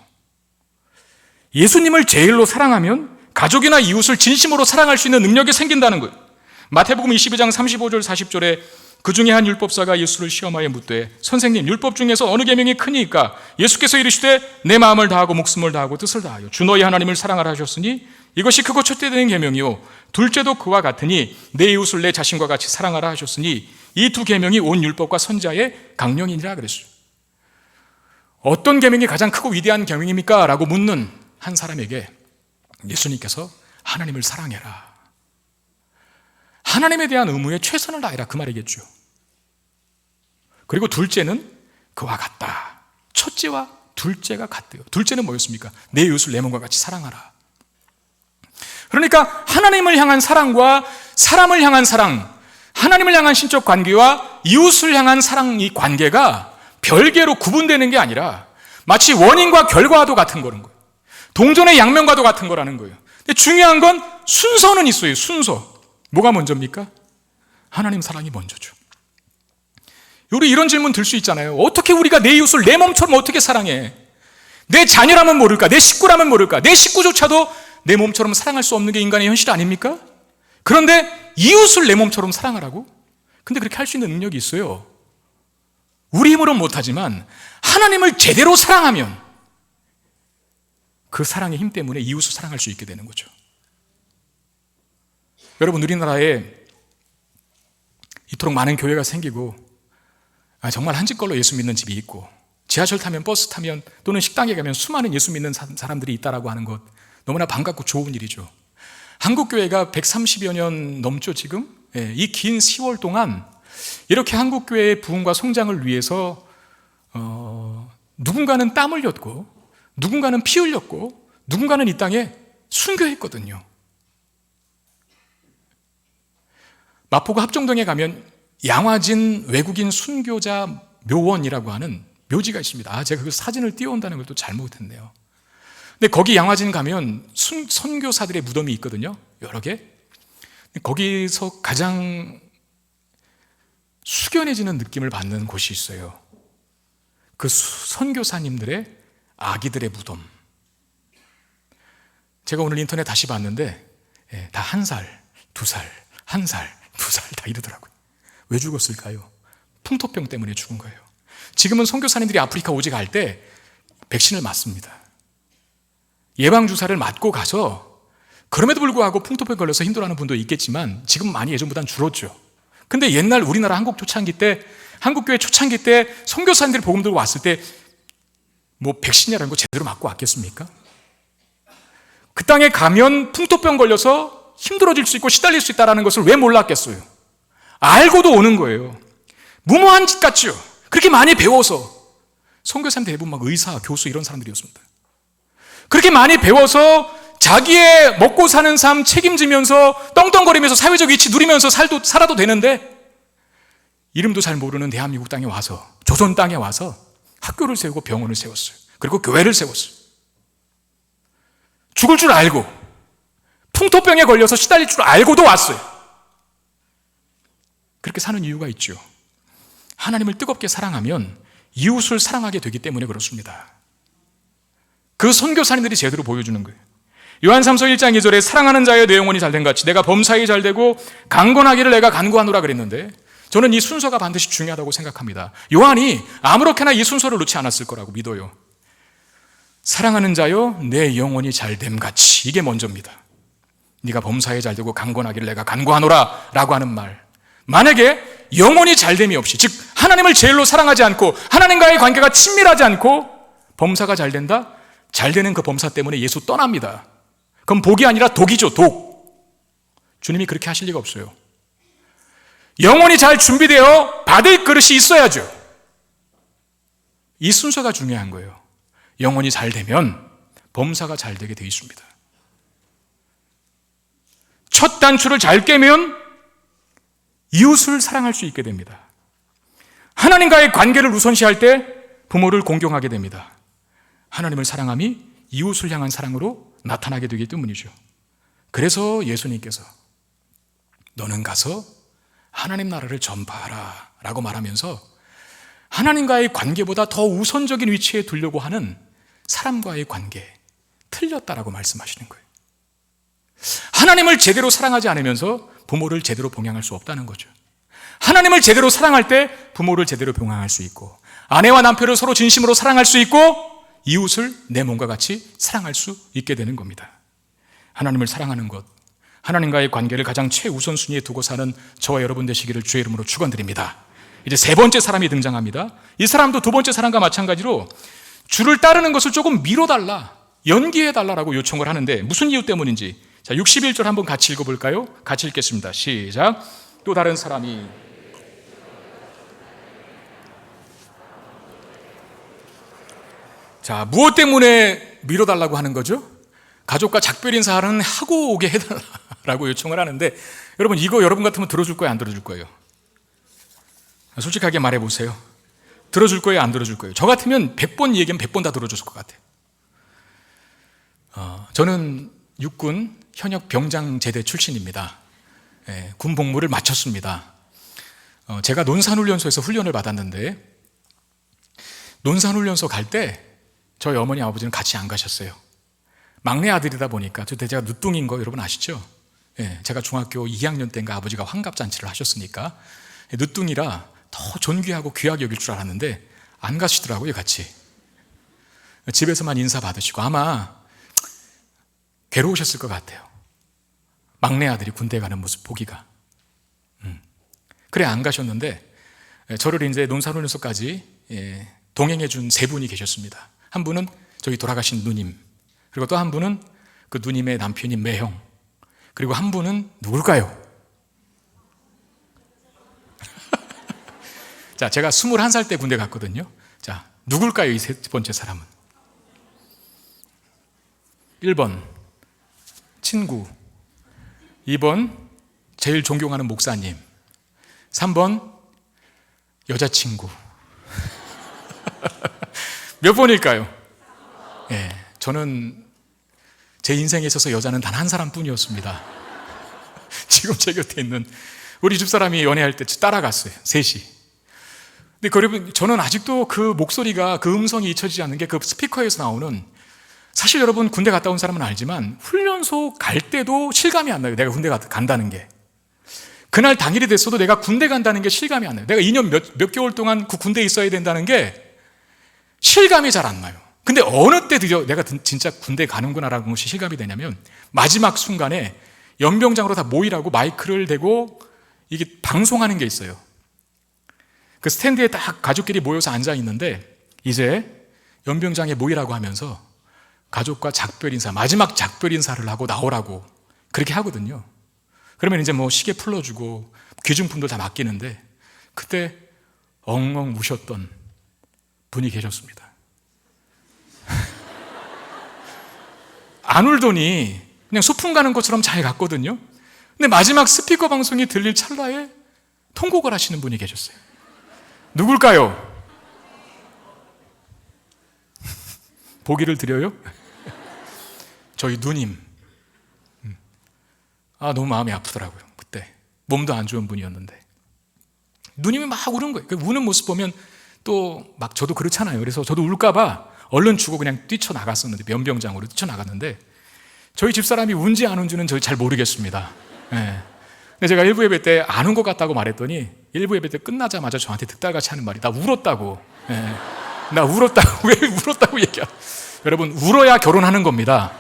예수님을 제일로 사랑하면 가족이나 이웃을 진심으로 사랑할 수 있는 능력이 생긴다는 거예요. 마태복음 22장 35절 40절에 그 중에 한 율법사가 예수를 시험하여 묻되 선생님, 율법 중에서 어느 계명이 크니까? 예수께서 이르시되 내 마음을 다하고 목숨을 다하고 뜻을 다하여 주 너희 하나님을 사랑하라 하셨으니 이것이 크고 첫째 되는 계명이요 둘째도 그와 같으니 내 이웃을 내 자신과 같이 사랑하라 하셨으니 이 두 계명이 온 율법과 선지자의 강령이니라 그랬어요. 어떤 계명이 가장 크고 위대한 계명입니까? 라고 묻는 한 사람에게 예수님께서 하나님을 사랑해라, 하나님에 대한 의무에 최선을 다해라, 그 말이겠죠. 그리고 둘째는 그와 같다. 첫째와 둘째가 같대요. 둘째는 뭐였습니까? 내 이웃을 내 몸과 같이 사랑하라. 그러니까 하나님을 향한 사랑과 사람을 향한 사랑, 하나님을 향한 신적 관계와 이웃을 향한 사랑, 이 관계가 별개로 구분되는 게 아니라 마치 원인과 결과도 같은 거는 거예요. 동전의 양면과도 같은 거라는 거예요. 근데 중요한 건 순서는 있어요. 순서. 뭐가 먼저입니까? 하나님 사랑이 먼저죠. 우리 이런 질문 들 수 있잖아요. 어떻게 우리가 내 이웃을 내 몸처럼 어떻게 사랑해? 내 자녀라면 모를까? 내 식구라면 모를까? 내 식구조차도 내 몸처럼 사랑할 수 없는 게 인간의 현실 아닙니까? 그런데 이웃을 내 몸처럼 사랑하라고? 근데 그렇게 할 수 있는 능력이 있어요. 우리 힘으로는 못하지만 하나님을 제대로 사랑하면 그 사랑의 힘 때문에 이웃을 사랑할 수 있게 되는 거죠. 여러분, 우리나라에 이토록 많은 교회가 생기고 정말 한 집 걸로 예수 믿는 집이 있고 지하철 타면, 버스 타면, 또는 식당에 가면 수많은 예수 믿는 사람들이 있다라고 하는 것, 너무나 반갑고 좋은 일이죠. 한국교회가 130여 년 넘죠, 지금. 이 긴 10월 동안 이렇게 한국교회의 부흥과 성장을 위해서 누군가는 땀 흘렸고, 누군가는 피 흘렸고, 누군가는 이 땅에 순교했거든요. 마포구 합정동에 가면 양화진 외국인 순교자 묘원이라고 하는 묘지가 있습니다. 제가 그 사진을 띄워온다는 것도 잘못했네요. 근데 거기 양화진 가면 선교사들의 무덤이 있거든요. 여러 개. 거기서 가장 숙연해지는 느낌을 받는 곳이 있어요. 그 선교사님들의 아기들의 무덤. 제가 오늘 인터넷 다시 봤는데 다 1살, 2살, 1살, 2살 다 이러더라고요. 왜 죽었을까요? 풍토병 때문에 죽은 거예요. 지금은 선교사님들이 아프리카 오지 갈 때 백신을 맞습니다. 예방주사를 맞고 가서 그럼에도 불구하고 풍토병 걸려서 힘들어하는 분도 있겠지만 지금 많이 예전보다는 줄었죠. 근데 옛날 우리나라 한국 초창기 때, 한국교회 초창기 때 선교사님들이 복음 들고 왔을 때 뭐 백신이라는 거 제대로 맞고 왔겠습니까? 그 땅에 가면 풍토병 걸려서 힘들어질 수 있고 시달릴 수 있다는 것을 왜 몰랐겠어요? 알고도 오는 거예요. 무모한 짓 같죠? 그렇게 많이 배워서. 선교사님 대부분 막 의사, 교수 이런 사람들이었습니다. 그렇게 많이 배워서 자기의 먹고 사는 삶 책임지면서 떵떵거리면서 사회적 위치 누리면서 살아도 되는데 이름도 잘 모르는 대한민국 땅에 와서, 조선 땅에 와서 학교를 세우고 병원을 세웠어요. 그리고 교회를 세웠어요. 죽을 줄 알고 풍토병에 걸려서 시달릴 줄 알고도 왔어요. 그렇게 사는 이유가 있죠. 하나님을 뜨겁게 사랑하면 이웃을 사랑하게 되기 때문에 그렇습니다. 그 선교사님들이 제대로 보여주는 거예요. 요한 3서 1장 2절에 사랑하는 자의 내 영혼이 잘된 같이 내가 범사에 잘되고 강건하기를 내가 간구하노라 그랬는데, 저는 이 순서가 반드시 중요하다고 생각합니다. 요한이 아무렇게나 이 순서를 놓지 않았을 거라고 믿어요. 사랑하는 자여 내 영혼이 잘됨 같이, 이게 먼저입니다. 네가 범사에 잘되고 강건하기를 내가 간구하노라 라고 하는 말, 만약에 영혼이 잘됨이 없이, 즉 하나님을 제일로 사랑하지 않고 하나님과의 관계가 친밀하지 않고 범사가 잘된다? 잘되는 그 범사 때문에 예수 떠납니다. 그럼 복이 아니라 독이죠, 독. 주님이 그렇게 하실 리가 없어요. 영혼이 잘 준비되어 받을 그릇이 있어야죠. 이 순서가 중요한 거예요. 영혼이 잘 되면 범사가 잘 되게 되어 있습니다. 첫 단추를 잘 깨면 이웃을 사랑할 수 있게 됩니다. 하나님과의 관계를 우선시할 때 부모를 공경하게 됩니다. 하나님을 사랑함이 이웃을 향한 사랑으로 나타나게 되기 때문이죠. 그래서 예수님께서 너는 가서 하나님 나라를 전파하라 라고 말하면서 하나님과의 관계보다 더 우선적인 위치에 두려고 하는 사람과의 관계, 틀렸다라고 말씀하시는 거예요. 하나님을 제대로 사랑하지 않으면서 부모를 제대로 봉양할 수 없다는 거죠. 하나님을 제대로 사랑할 때 부모를 제대로 봉양할 수 있고, 아내와 남편을 서로 진심으로 사랑할 수 있고, 이웃을 내 몸과 같이 사랑할 수 있게 되는 겁니다. 하나님을 사랑하는 것, 하나님과의 관계를 가장 최우선순위에 두고 사는 저와 여러분 되시기를 주의 이름으로 축원드립니다. 이제 세 번째 사람이 등장합니다. 이 사람도 두 번째 사람과 마찬가지로 주를 따르는 것을 조금 미뤄달라, 연기해달라고 요청을 하는데 무슨 이유 때문인지, 자, 61절 한번 같이 읽어볼까요? 같이 읽겠습니다. 시작. 또 다른 사람이, 자, 무엇 때문에 미뤄달라고 하는 거죠? 가족과 작별 인사는 하고 오게 해달라고 요청을 하는데, 여러분, 이거 여러분 같으면 들어줄 거예요, 안 들어줄 거예요? 솔직하게 말해보세요. 들어줄 거예요, 안 들어줄 거예요? 저 같으면 100번 얘기하면 100번 다 들어줬을 것 같아요. 저는 육군 현역 병장 제대 출신입니다. 군 복무를 마쳤습니다. 제가 논산훈련소에서 훈련을 받았는데, 논산훈련소 갈 때 저희 어머니 아버지는 같이 안 가셨어요. 막내 아들이다 보니까. 제가 늦둥인 거 여러분 아시죠? 제가 중학교 2학년 때인가 아버지가 환갑잔치를 하셨으니까 늦둥이라 더 존귀하고 귀하게 여길 줄 알았는데 안 가시더라고요, 같이. 집에서만 인사 받으시고 아마 괴로우셨을 것 같아요. 막내 아들이 군대 가는 모습 보기가. 그래 안 가셨는데 저를 이제 논산훈련소까지 동행해 준 세 분이 계셨습니다. 한 분은 저희 돌아가신 누님, 그리고 또 한 분은 그 누님의 남편인 매형, 그리고 한 분은 누굴까요? 자, 제가 21살 때 군대 갔거든요. 자, 누굴까요? 이 세 번째 사람은. 1번 친구, 2번 제일 존경하는 목사님, 3번 여자친구. 몇 번일까요? 저는 제 인생에 있어서 여자는 단 한 사람뿐이었습니다. 지금 제 곁에 있는 우리 집사람이 연애할 때 따라갔어요, 셋이. 근데 여러분, 저는 아직도 그 목소리가, 그 음성이 잊혀지지 않는 게 그 스피커에서 나오는, 사실 여러분 군대 갔다 온 사람은 알지만 훈련소 갈 때도 실감이 안 나요. 내가 군대 간다는 게. 그날 당일이 됐어도 내가 군대 간다는 게 실감이 안 나요. 내가 2년 몇 개월 동안 그 군대에 있어야 된다는 게 실감이 잘 안 나요. 근데 어느 때 드디어 내가 진짜 군대 가는구나라는 것이 실감이 되냐면, 마지막 순간에 연병장으로 다 모이라고 마이크를 대고 이게 방송하는 게 있어요. 그 스탠드에 딱 가족끼리 모여서 앉아 있는데 이제 연병장에 모이라고 하면서 가족과 작별 인사, 마지막 작별 인사를 하고 나오라고 그렇게 하거든요. 그러면 이제 뭐 시계 풀러주고 귀중품들 다 맡기는데, 그때 엉엉 우셨던 분이 계셨습니다. 안 울더니 그냥 소풍 가는 것처럼 잘 갔거든요. 근데 마지막 스피커 방송이 들릴 찰나에 통곡을 하시는 분이 계셨어요. 누굴까요? 보기를 드려요? 저희 누님. 너무 마음이 아프더라고요. 그때 몸도 안 좋은 분이었는데 누님이 막 우는 거예요. 그 우는 모습 보면 또 막 저도 그렇잖아요. 그래서 저도 울까봐 얼른 주고 그냥 뛰쳐나갔었는데, 면병장으로 뛰쳐나갔는데, 저희 집사람이 운지 안 운지는 저희 잘 모르겠습니다. 근데 제가 일부 예배 때 안 운 것 같다고 말했더니 일부 예배 때 끝나자마자 저한테 득달같이 하는 말이, 나 울었다고. 나 울었다고. 왜 울었다고 얘기해? 여러분, 울어야 결혼하는 겁니다.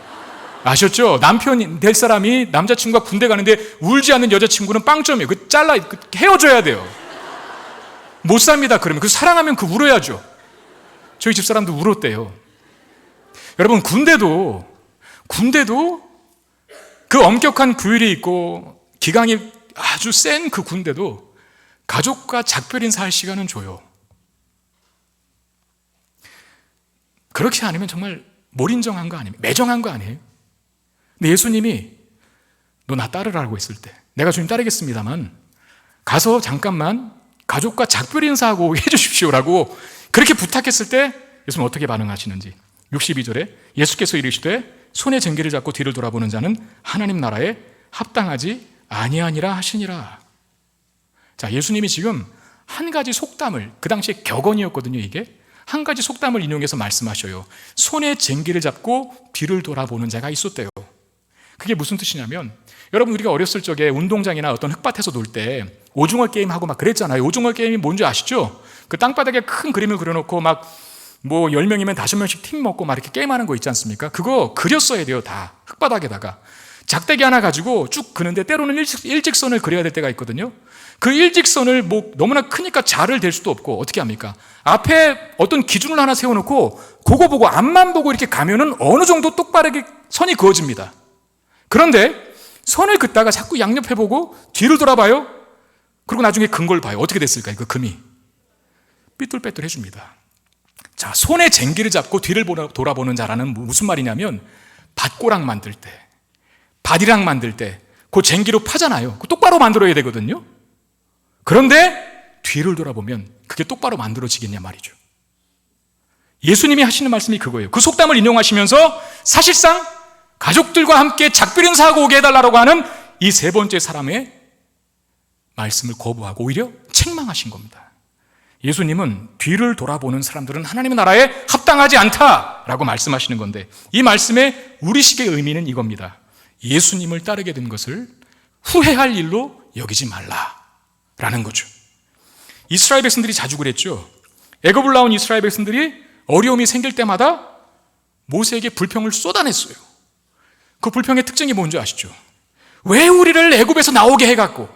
아셨죠? 남편 될 사람이 남자친구가 군대 가는데 울지 않는 여자친구는 빵점이에요. 헤어져야 돼요. 못 삽니다. 그러면 사랑하면 울어야죠. 저희 집사람도 울었대요. 여러분, 군대도 그 엄격한 규율이 있고 기강이 아주 센 그 군대도 가족과 작별 인사할 시간은 줘요. 그렇게 아니면 정말 몰인정한 거 아니에요? 매정한 거 아니에요? 근데 예수님이 너 나 따르라고 했을 때, 내가 주님 따르겠습니다만 가서 잠깐만 가족과 작별 인사하고 해주십시오라고 그렇게 부탁했을 때 예수님은 어떻게 반응하시는지. 62절에 예수께서 이르시되 손에 쟁기를 잡고 뒤를 돌아보는 자는 하나님 나라에 합당하지 아니하니라 하시니라. 자, 예수님이 지금 한 가지 속담을, 그 당시에 격언이었거든요. 이게 한 가지 속담을 인용해서 말씀하셔요. 손에 쟁기를 잡고 뒤를 돌아보는 자가 있었대요. 그게 무슨 뜻이냐면, 여러분, 우리가 어렸을 적에 운동장이나 어떤 흙밭에서 놀 때 오징어 게임하고 막 그랬잖아요. 오징어 게임이 뭔지 아시죠? 그 땅바닥에 큰 그림을 그려놓고 막 뭐 10명이면 5명씩 팀 먹고 막 이렇게 게임하는 거 있지 않습니까? 그거 그렸어야 돼요. 다 흙바닥에다가 작대기 하나 가지고 쭉 그는데 때로는 일직선을 그려야 될 때가 있거든요. 그 일직선을 뭐 너무나 크니까 자를 댈 수도 없고 어떻게 합니까? 앞에 어떤 기준을 하나 세워놓고 그거 보고 앞만 보고 이렇게 가면은 어느 정도 똑바르게 선이 그어집니다. 그런데 선을 긋다가 자꾸 양옆에 보고 뒤를 돌아봐요. 그리고 나중에 근 걸 봐요. 어떻게 됐을까요? 그 금이 삐뚤빼뚤해집니다. 자, 손에 쟁기를 잡고 뒤를 돌아보는 자라는 무슨 말이냐면 밭고랑 만들 때, 밭이랑 만들 때 그 쟁기로 파잖아요. 그 똑바로 만들어야 되거든요. 그런데 뒤를 돌아보면 그게 똑바로 만들어지겠냐 말이죠. 예수님이 하시는 말씀이 그거예요. 그 속담을 인용하시면서 사실상 가족들과 함께 작별 인사하고 오게 해달라고 하는 이 세 번째 사람의 말씀을 거부하고 오히려 책망하신 겁니다. 예수님은 뒤를 돌아보는 사람들은 하나님의 나라에 합당하지 않다라고 말씀하시는 건데, 이 말씀의 우리식의 의미는 이겁니다. 예수님을 따르게 된 것을 후회할 일로 여기지 말라라는 거죠. 이스라엘 백성들이 자주 그랬죠. 애굽을 나온 이스라엘 백성들이 어려움이 생길 때마다 모세에게 불평을 쏟아냈어요. 그 불평의 특징이 뭔지 아시죠? 왜 우리를 애굽에서 나오게 해갖고,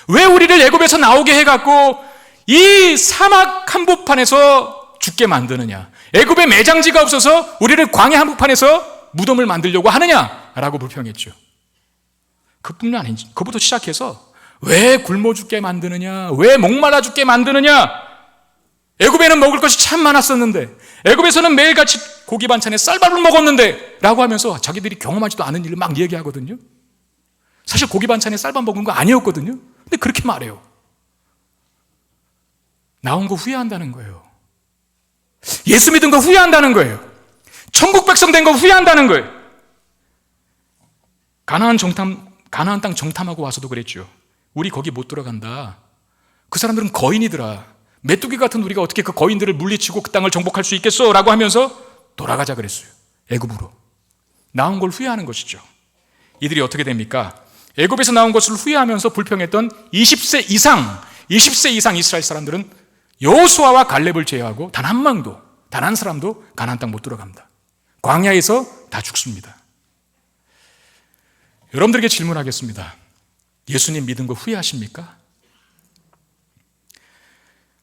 왜 우리를 애굽에서 나오게 해갖고 이 사막 한복판에서 죽게 만드느냐, 애굽에 매장지가 없어서 우리를 광야 한복판에서 무덤을 만들려고 하느냐라고 불평했죠. 그뿐만 아니지, 그부터 시작해서 왜 굶어 죽게 만드느냐, 왜 목말라 죽게 만드느냐, 애굽에는 먹을 것이 참 많았었는데, 애굽에서는 매일같이 고기 반찬에 쌀밥을 먹었는데 라고 하면서 자기들이 경험하지도 않은 일을 막 얘기하거든요. 사실 고기 반찬에 쌀밥 먹은 거 아니었거든요. 근데 그렇게 말해요. 나온 거 후회한다는 거예요. 예수 믿은 거 후회한다는 거예요. 천국 백성 된 거 후회한다는 거예요. 가나안 땅 정탐하고 와서도 그랬죠. 우리 거기 못 들어간다. 그 사람들은 거인이더라. 메뚜기 같은 우리가 어떻게 그 거인들을 물리치고 그 땅을 정복할 수 있겠어? 라고 하면서 돌아가자 그랬어요. 애굽으로. 나온 걸 후회하는 것이죠. 이들이 어떻게 됩니까? 애굽에서 나온 것을 후회하면서 불평했던 20세 이상 이스라엘 사람들은 여호수아와 갈렙을 제외하고 단 한 명도, 단 한 사람도 가나안 땅 못 들어갑니다. 광야에서 다 죽습니다. 여러분들에게 질문하겠습니다. 예수님 믿은 거 후회하십니까?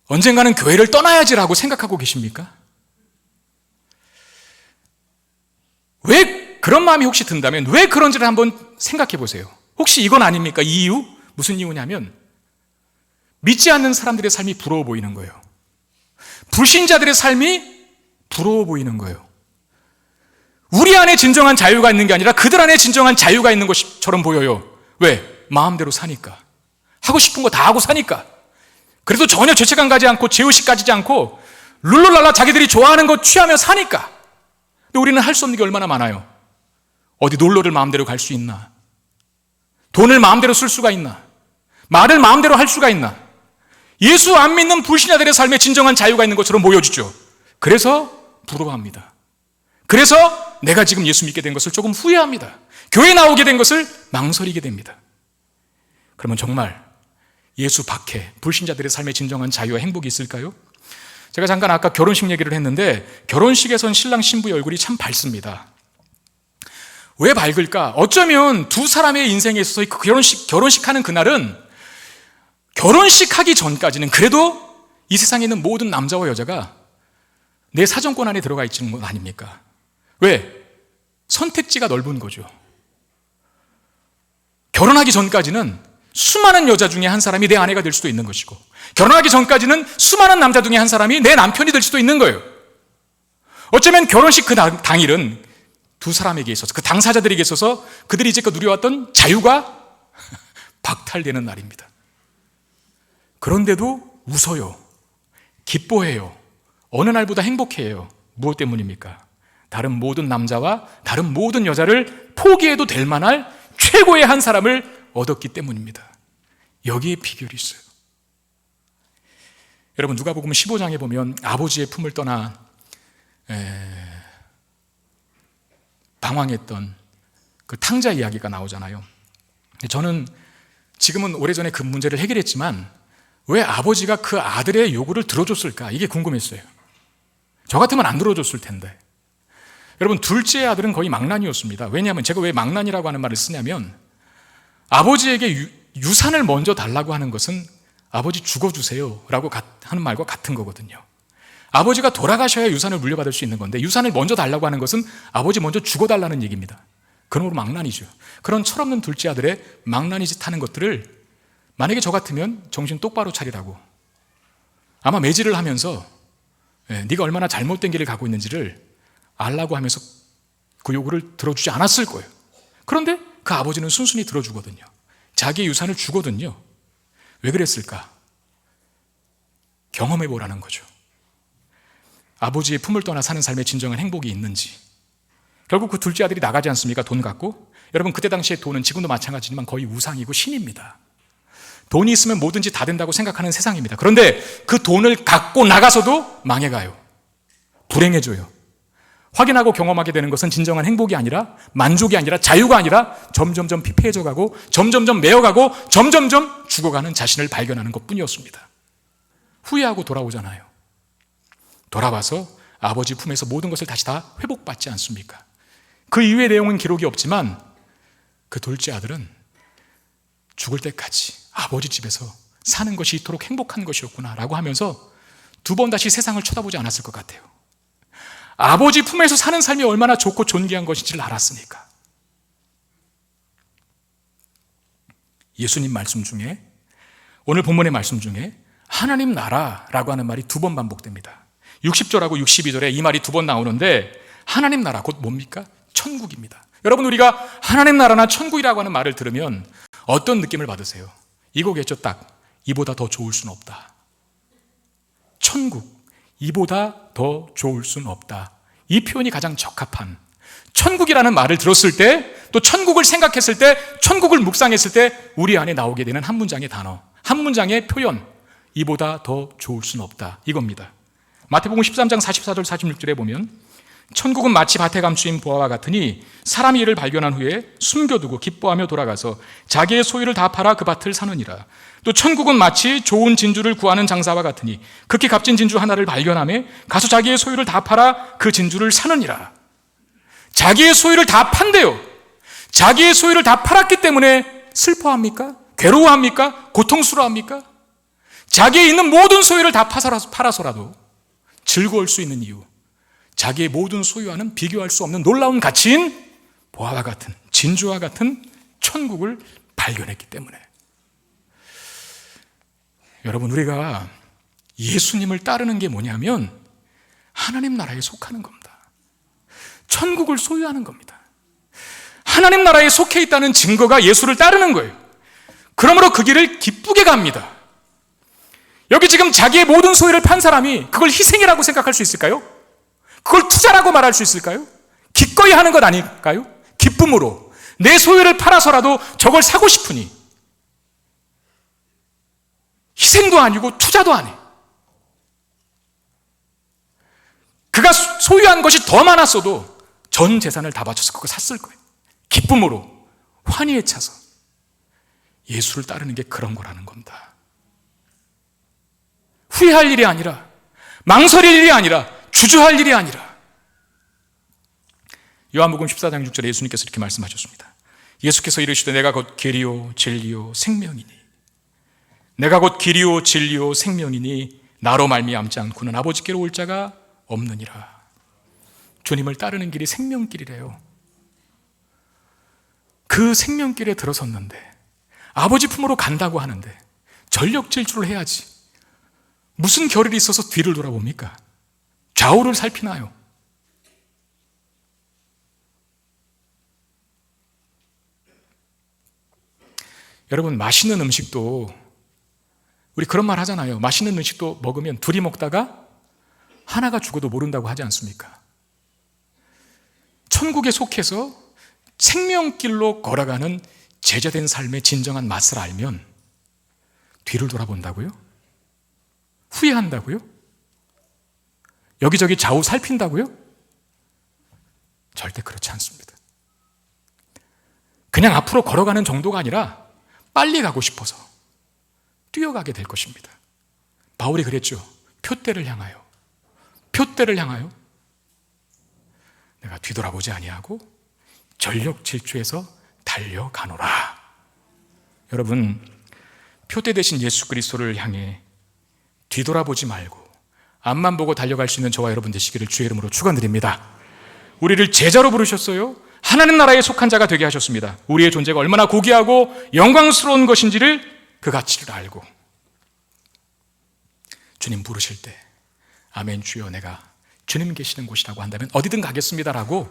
언젠가는 교회를 떠나야지라고 생각하고 계십니까? 왜 그런 마음이 혹시 든다면 왜 그런지를 한번 생각해 보세요. 혹시 이건 아닙니까? 이 이유? 무슨 이유냐면 믿지 않는 사람들의 삶이 부러워 보이는 거예요. 불신자들의 삶이 부러워 보이는 거예요. 우리 안에 진정한 자유가 있는 게 아니라 그들 안에 진정한 자유가 있는 것처럼 보여요. 왜? 마음대로 사니까. 하고 싶은 거 다 하고 사니까. 그래도 전혀 죄책감 가지 않고 죄의식 가지지 않고 룰루랄라 자기들이 좋아하는 거 취하며 사니까. 근데 우리는 할 수 없는 게 얼마나 많아요. 어디 놀러를 마음대로 갈 수 있나? 돈을 마음대로 쓸 수가 있나? 말을 마음대로 할 수가 있나? 예수 안 믿는 불신자들의 삶에 진정한 자유가 있는 것처럼 보여주죠. 그래서 부러워합니다. 그래서 내가 지금 예수 믿게 된 것을 조금 후회합니다. 교회 나오게 된 것을 망설이게 됩니다. 그러면 정말 예수 밖에 불신자들의 삶에 진정한 자유와 행복이 있을까요? 제가 잠깐 아까 결혼식 얘기를 했는데 결혼식에선 신랑 신부의 얼굴이 참 밝습니다. 왜 밝을까? 어쩌면 두 사람의 인생에 있어서 그 결혼식 하는 그날은 결혼식 하기 전까지는 그래도 이 세상에 있는 모든 남자와 여자가 내 사정권 안에 들어가 있는 건 아닙니까? 왜? 선택지가 넓은 거죠. 결혼하기 전까지는 수많은 여자 중에 한 사람이 내 아내가 될 수도 있는 것이고, 결혼하기 전까지는 수많은 남자 중에 한 사람이 내 남편이 될 수도 있는 거예요. 어쩌면 결혼식 그 당일은 두 사람에게 있어서, 그 당사자들에게 있어서 그들이 이제껏 누려왔던 자유가 박탈되는 날입니다. 그런데도 웃어요. 기뻐해요. 어느 날보다 행복해요. 무엇 때문입니까? 다른 모든 남자와 다른 모든 여자를 포기해도 될 만할 최고의 한 사람을 얻었기 때문입니다. 여기에 비결이 있어요. 여러분, 누가복음 15장에 보면 아버지의 품을 떠나 방황했던 그 탕자 이야기가 나오잖아요. 저는 지금은 오래전에 그 문제를 해결했지만 왜 아버지가 그 아들의 요구를 들어줬을까? 이게 궁금했어요. 저 같으면 안 들어줬을 텐데. 여러분, 둘째 아들은 거의 망난이었습니다. 왜냐하면 제가 왜 망난이라고 하는 말을 쓰냐면 아버지에게 유산을 먼저 달라고 하는 것은 아버지 죽어주세요 라고 하는 말과 같은 거거든요. 아버지가 돌아가셔야 유산을 물려받을 수 있는 건데 유산을 먼저 달라고 하는 것은 아버지 먼저 죽어달라는 얘기입니다. 그러므로 망난이죠. 그런 철없는 둘째 아들의 망나니 짓 하는 것들을 만약에 저 같으면 정신 똑바로 차리라고 아마 매질을 하면서 네가 얼마나 잘못된 길을 가고 있는지를 알라고 하면서 그 요구를 들어주지 않았을 거예요. 그런데 그 아버지는 순순히 들어주거든요. 자기의 유산을 주거든요. 왜 그랬을까? 경험해 보라는 거죠. 아버지의 품을 떠나 사는 삶에 진정한 행복이 있는지. 결국 그 둘째 아들이 나가지 않습니까? 돈 갖고. 여러분, 그때 당시에 돈은 지금도 마찬가지지만 거의 우상이고 신입니다. 돈이 있으면 뭐든지 다 된다고 생각하는 세상입니다. 그런데 그 돈을 갖고 나가서도 망해가요. 불행해져요. 확인하고 경험하게 되는 것은 진정한 행복이 아니라, 만족이 아니라, 자유가 아니라 점점점 피폐해져 가고 점점점 메어가고 점점점 죽어가는 자신을 발견하는 것뿐이었습니다. 후회하고 돌아오잖아요. 돌아와서 아버지 품에서 모든 것을 다시 다 회복받지 않습니까? 그 이후의 내용은 기록이 없지만 그 둘째 아들은 죽을 때까지 아버지 집에서 사는 것이 이토록 행복한 것이었구나 라고 하면서 두 번 다시 세상을 쳐다보지 않았을 것 같아요. 아버지 품에서 사는 삶이 얼마나 좋고 존귀한 것인지를 알았으니까. 예수님 말씀 중에, 오늘 본문의 말씀 중에 하나님 나라라고 하는 말이 두 번 반복됩니다. 60절하고 62절에 이 말이 두 번 나오는데 하나님 나라 곧 뭡니까? 천국입니다. 여러분, 우리가 하나님 나라나 천국이라고 하는 말을 들으면 어떤 느낌을 받으세요? 이거겠죠. 딱 이보다 더 좋을 수는 없다. 천국, 이보다 더 좋을 수는 없다. 이 표현이 가장 적합한, 천국이라는 말을 들었을 때, 또 천국을 생각했을 때, 천국을 묵상했을 때 우리 안에 나오게 되는 한 문장의 단어, 한 문장의 표현, 이보다 더 좋을 수는 없다, 이겁니다. 마태복음 13장 44절 46절에 보면 천국은 마치 밭에 감추인 보화와 같으니 사람이 이를 발견한 후에 숨겨두고 기뻐하며 돌아가서 자기의 소유를 다 팔아 그 밭을 사느니라. 또 천국은 마치 좋은 진주를 구하는 장사와 같으니 극히 값진 진주 하나를 발견하며 가서 자기의 소유를 다 팔아 그 진주를 사느니라. 자기의 소유를 다 판대요. 자기의 소유를 다 팔았기 때문에 슬퍼합니까? 괴로워합니까? 고통스러워합니까? 자기의 있는 모든 소유를 다 팔아서라도 즐거울 수 있는 이유, 자기의 모든 소유와는 비교할 수 없는 놀라운 가치인 보화와 같은, 진주와 같은 천국을 발견했기 때문에. 여러분, 우리가 예수님을 따르는 게 뭐냐면 하나님 나라에 속하는 겁니다. 천국을 소유하는 겁니다. 하나님 나라에 속해 있다는 증거가 예수를 따르는 거예요. 그러므로 그 길을 기쁘게 갑니다. 여기 지금 자기의 모든 소유를 판 사람이 그걸 희생이라고 생각할 수 있을까요? 그걸 투자라고 말할 수 있을까요? 기꺼이 하는 것 아닐까요? 기쁨으로 내 소유를 팔아서라도 저걸 사고 싶으니 희생도 아니고 투자도 아니에요. 그가 소유한 것이 더 많았어도 전 재산을 다 바쳐서 그거 샀을 거예요. 기쁨으로, 환희에 차서. 예수를 따르는 게 그런 거라는 겁니다. 후회할 일이 아니라, 망설일 일이 아니라, 주저할 일이 아니라. 요한복음 14장 6절에 예수님께서 이렇게 말씀하셨습니다. 예수께서 이르시되 내가 곧 길이요 진리요 생명이니, 내가 곧 길이요 진리요 생명이니 나로 말미암지 않고는 아버지께로 올 자가 없느니라. 주님을 따르는 길이 생명길이래요. 그 생명길에 들어섰는데, 아버지 품으로 간다고 하는데 전력 질주를 해야지 무슨 겨를이 있어서 뒤를 돌아봅니까? 좌우를 살피나요? 여러분, 맛있는 음식도 우리 그런 말 하잖아요. 맛있는 음식도 먹으면 둘이 먹다가 하나가 죽어도 모른다고 하지 않습니까? 천국에 속해서 생명길로 걸어가는 제자된 삶의 진정한 맛을 알면 뒤를 돌아본다고요? 후회한다고요? 여기저기 좌우 살핀다고요? 절대 그렇지 않습니다. 그냥 앞으로 걸어가는 정도가 아니라 빨리 가고 싶어서 뛰어가게 될 것입니다. 바울이 그랬죠. 표대를 향하여 내가 뒤돌아보지 아니하고 전력 질주해서 달려가노라. 여러분, 표대 대신 예수 그리스도를 향해 뒤돌아보지 말고 앞만 보고 달려갈 수 있는 저와 여러분 되시기를 주의 이름으로 축원드립니다. 우리를 제자로 부르셨어요. 하나님 나라에 속한 자가 되게 하셨습니다. 우리의 존재가 얼마나 고귀하고 영광스러운 것인지를 그 가치를 알고 주님 부르실 때 아멘 주여 내가 주님 계시는 곳이라고 한다면 어디든 가겠습니다라고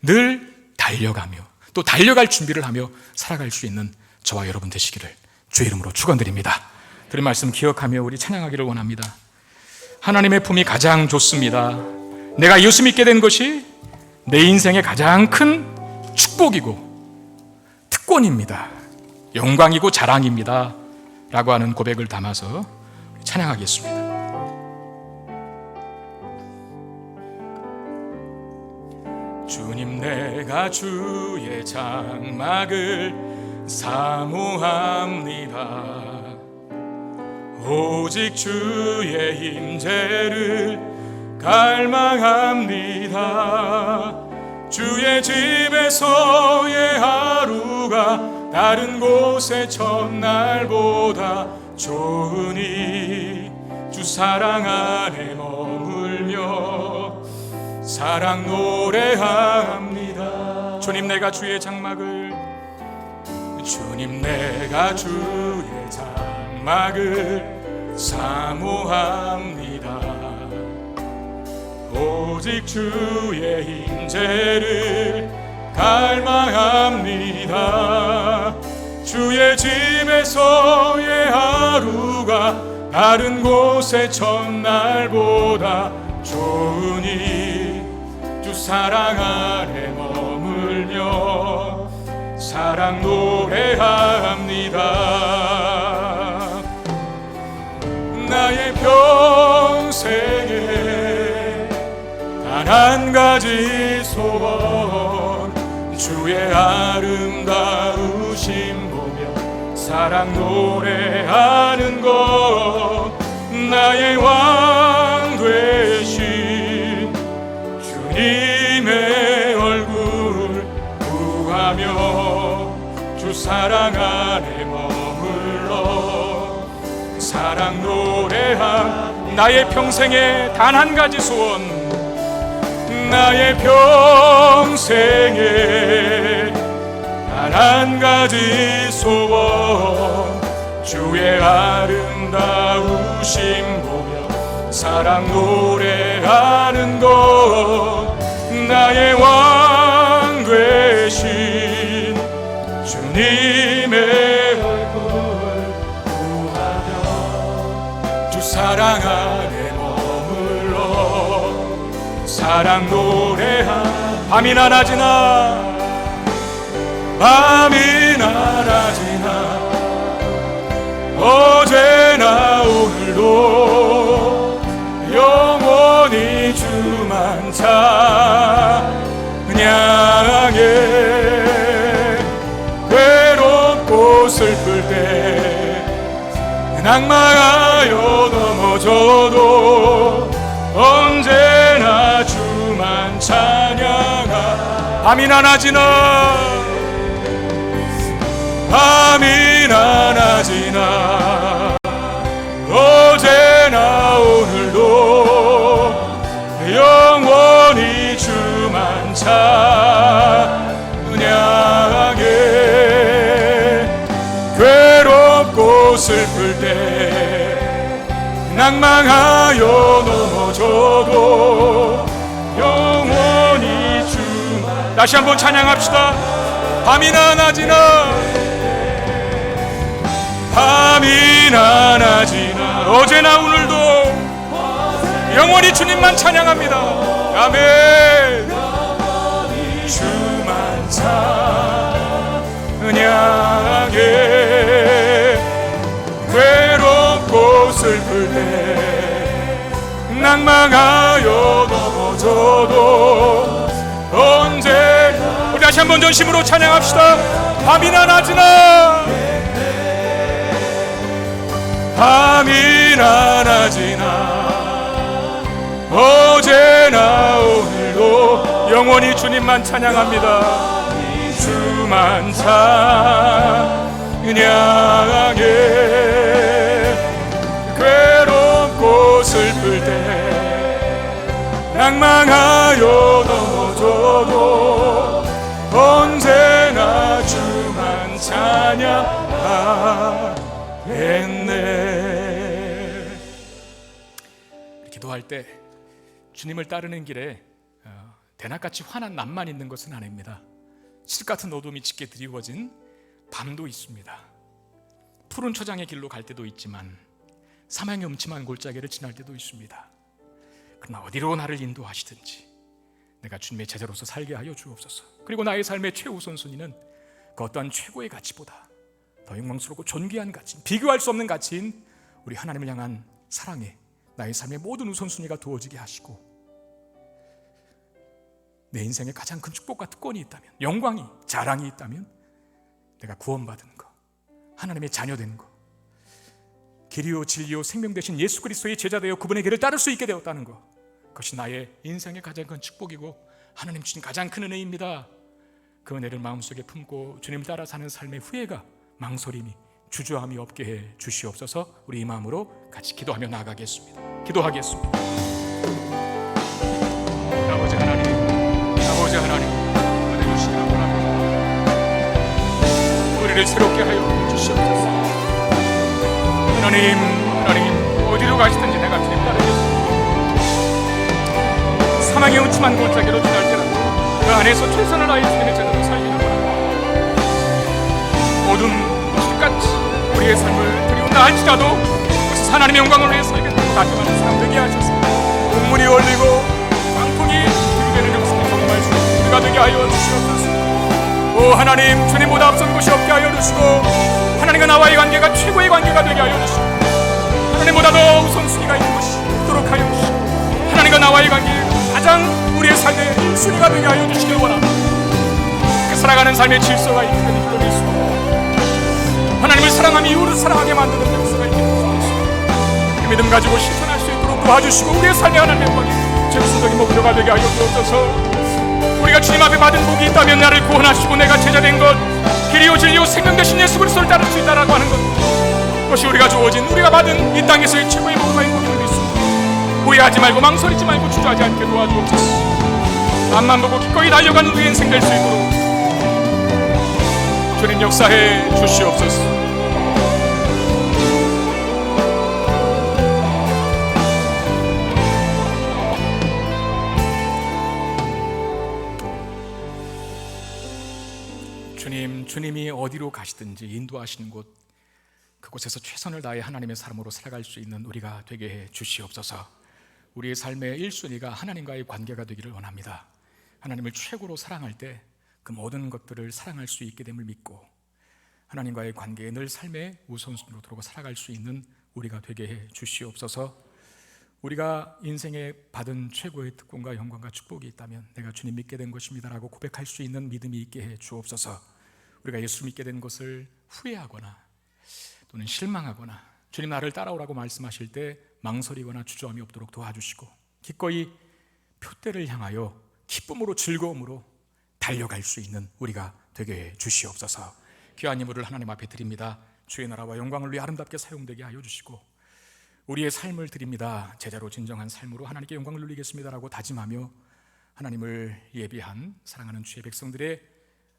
늘 달려가며 또 달려갈 준비를 하며 살아갈 수 있는 저와 여러분 되시기를 주의 이름으로 축원드립니다. 들은 말씀 기억하며 우리 찬양하기를 원합니다. 하나님의 품이 가장 좋습니다. 내가 예수 믿게 된 것이 내 인생의 가장 큰 축복이고 특권입니다. 영광이고 자랑입니다 라고 하는 고백을 담아서 찬양하겠습니다. 주님 내가 주의 장막을 사모합니다. 오직 주의 임재를 갈망합니다. 주의 집에서의 하루가 다른 곳의 첫날보다 좋으니 주 사랑 안에 머물며 사랑 노래합니다. 주님 내가 주의 장막을 사모합니다. 오직 주의 임재를 갈망합니다. 주의 집에서의 하루가 다른 곳의 첫날보다 좋으니 주 사랑 안에 머물며 사랑 노래합니다. 나의 평생에 단 한 가지 소원 주의 아름다우심 보며 사랑 노래하는 것 나의 왕 되신 주님의 얼굴 구하며 주 사랑 안에 머물러 사랑 노래한 나의 평생에 단 한 가지 소원 나의 평생에 단 한 가지 소원 주의 아름다우심 보며 사랑 노래하는 것 나의 왕 되신 주님의 얼굴 구하며 주 사랑 안에 머물러 사랑 노래하 밤이나 낮이나 어제나 오늘도 영원히 주만 찬양해 괴롭고 슬플 때 낭망하여 넘어져도 언제나 주만 찬양하 밤이나 낮이나 어제나 오늘도 영원히 주만 찬양해 괴롭고 슬플 때 낭망하여 넘어져도 영원히 주만 다시 한번 찬양합시다. 밤이나 낮이나 어제나 오늘도 영원히 주님만 찬양합니다. 아멘. 주만 찬양해 괴롭고 슬플 때 낭망하여 넘어져도 언제나 우리 다시 한번 전심으로 찬양합시다. 밤이나 낮이나 밤이나 낮이나 어제나 오늘도 영원히 주님만 찬양합니다. 주만 찬양해. 괴롭고 슬플 때 낭망하여 넘어져도 언제나 주만 찬양하겠네. 기도할 때 주님을 따르는 길에 대낮같이 환한 낮만 있는 것은 아닙니다. 칠같은 어둠이 짙게 드리워진 밤도 있습니다. 푸른 초장의 길로 갈 때도 있지만 사망의 음침한 골짜기를 지날 때도 있습니다. 그러나 어디로 나를 인도하시든지 내가 주님의 제자로서 살게 하여 주옵소서. 그리고 나의 삶의 최우선순위는 그 어떠한 최고의 가치보다 더 영광스럽고 존귀한 가치, 비교할 수 없는 가치인 우리 하나님을 향한 사랑에 나의 삶의 모든 우선순위가 두어지게 하시고, 내 인생에 가장 큰 축복과 특권이 있다면, 영광이, 자랑이 있다면 내가 구원받은 거, 하나님의 자녀된 거, 길이요 진리요 생명 되신 예수 그리스도의 제자 되어 그분의 길을 따를 수 있게 되었다는 거, 그것이 나의 인생의 가장 큰 축복이고 하나님 주신 가장 큰 은혜입니다. 그 은혜를 마음속에 품고 주님 따라 사는 삶의 후회가, 망설임이, 주저함이 없게 해 주시옵소서. 우리 이 마음으로 같이 기도하며 나아가겠습니다. 기도하겠습니다. 아버지 하나님, 아버지 하나님, 은혜 주시기 원합니다. 우리를 새롭게 하여 주시옵소서. 하나님, 어디로 가시든지 내가 주님 따르겠습니다. 사망의 음침한 골짜기로 지날 때라도 그 안에서 최선을 다해 주님의 제자로 살기를 원합니다. 모든 실같이 우리의 삶을 드리운다 할지라도 그것이 하나님의 영광을 위해 살겠다고 다짐하는 사람 되게 하셔서 공물이 올리고 광풍이 들이대는 역사의 정말 우리가 되게 하여 주시옵소서. 오 하나님, 주님보다 앞선 것이 없게 하여 주시고 하나님과 나와의 관계가 최고의 관계가 되게 하여 주시고 하나님보다 더 우선순위가 있는 것이 있도록 하여 주시고 하나님과 나와의 관계가 가장 우리의 삶의 1순위가 되게 하여 주시길 원합니다. 그 살아가는 삶의 질서가 있기 때문에 그럴 수 없고 하나님을 사랑하며 이웃을 사랑하게 만드는 역사가 있게 되옵소서. 그 믿음 가지고 실천할 수 있도록 도와주시고 우리의 삶의 하나님의 영광이 최우선적인 목표가 되게 하여 주옵소서. 우리가 주님 앞에 받은 복이 있다면 나를 구원하시고 내가 제자된 것, 길이요 진리요 생명 되신 예수 그리스도를 따를 수 있다라고 하는 것, 그것이 우리가 주어진 우리가 받은 이 땅에서의 최고의 목표인 것을 믿습니다. 후회하지 말고 망설이지 말고 주저하지 않게 도와주옵소서. 앞만 보고 기꺼이 달려가는 우리의 인생 될 수 있도록 주님 역사해 주시옵소서. 주님이 어디로 가시든지 인도하시는 곳, 그곳에서 최선을 다해 하나님의 사람으로 살아갈 수 있는 우리가 되게 해 주시옵소서. 우리의 삶의 1순위가 하나님과의 관계가 되기를 원합니다. 하나님을 최고로 사랑할 때 그 모든 것들을 사랑할 수 있게 됨을 믿고 하나님과의 관계에 늘 삶의 우선순위로 두고 살아갈 수 있는 우리가 되게 해 주시옵소서. 우리가 인생에 받은 최고의 특권과 영광과 축복이 있다면 내가 주님 믿게 된 것입니다라고 고백할 수 있는 믿음이 있게 해 주옵소서. 우리가 예수 믿게 된 것을 후회하거나 또는 실망하거나 주님 나를 따라오라고 말씀하실 때 망설이거나 주저함이 없도록 도와주시고 기꺼이 표대를 향하여 기쁨으로 즐거움으로 달려갈 수 있는 우리가 되게 해 주시옵소서. 귀한 예물을 하나님 앞에 드립니다. 주의 나라와 영광을 위해 아름답게 사용되게 하여 주시고 우리의 삶을 드립니다. 제자로 진정한 삶으로 하나님께 영광을 누리겠습니다라고 다짐하며 하나님을 예비한 사랑하는 주의 백성들의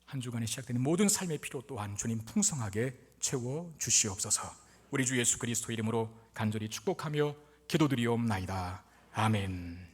한 주간에 시작되는 모든 삶의 필요 또한 주님 풍성하게 채워 주시옵소서. 우리 주 예수 그리스도 이름으로 간절히 축복하며 기도드리옵나이다. 아멘.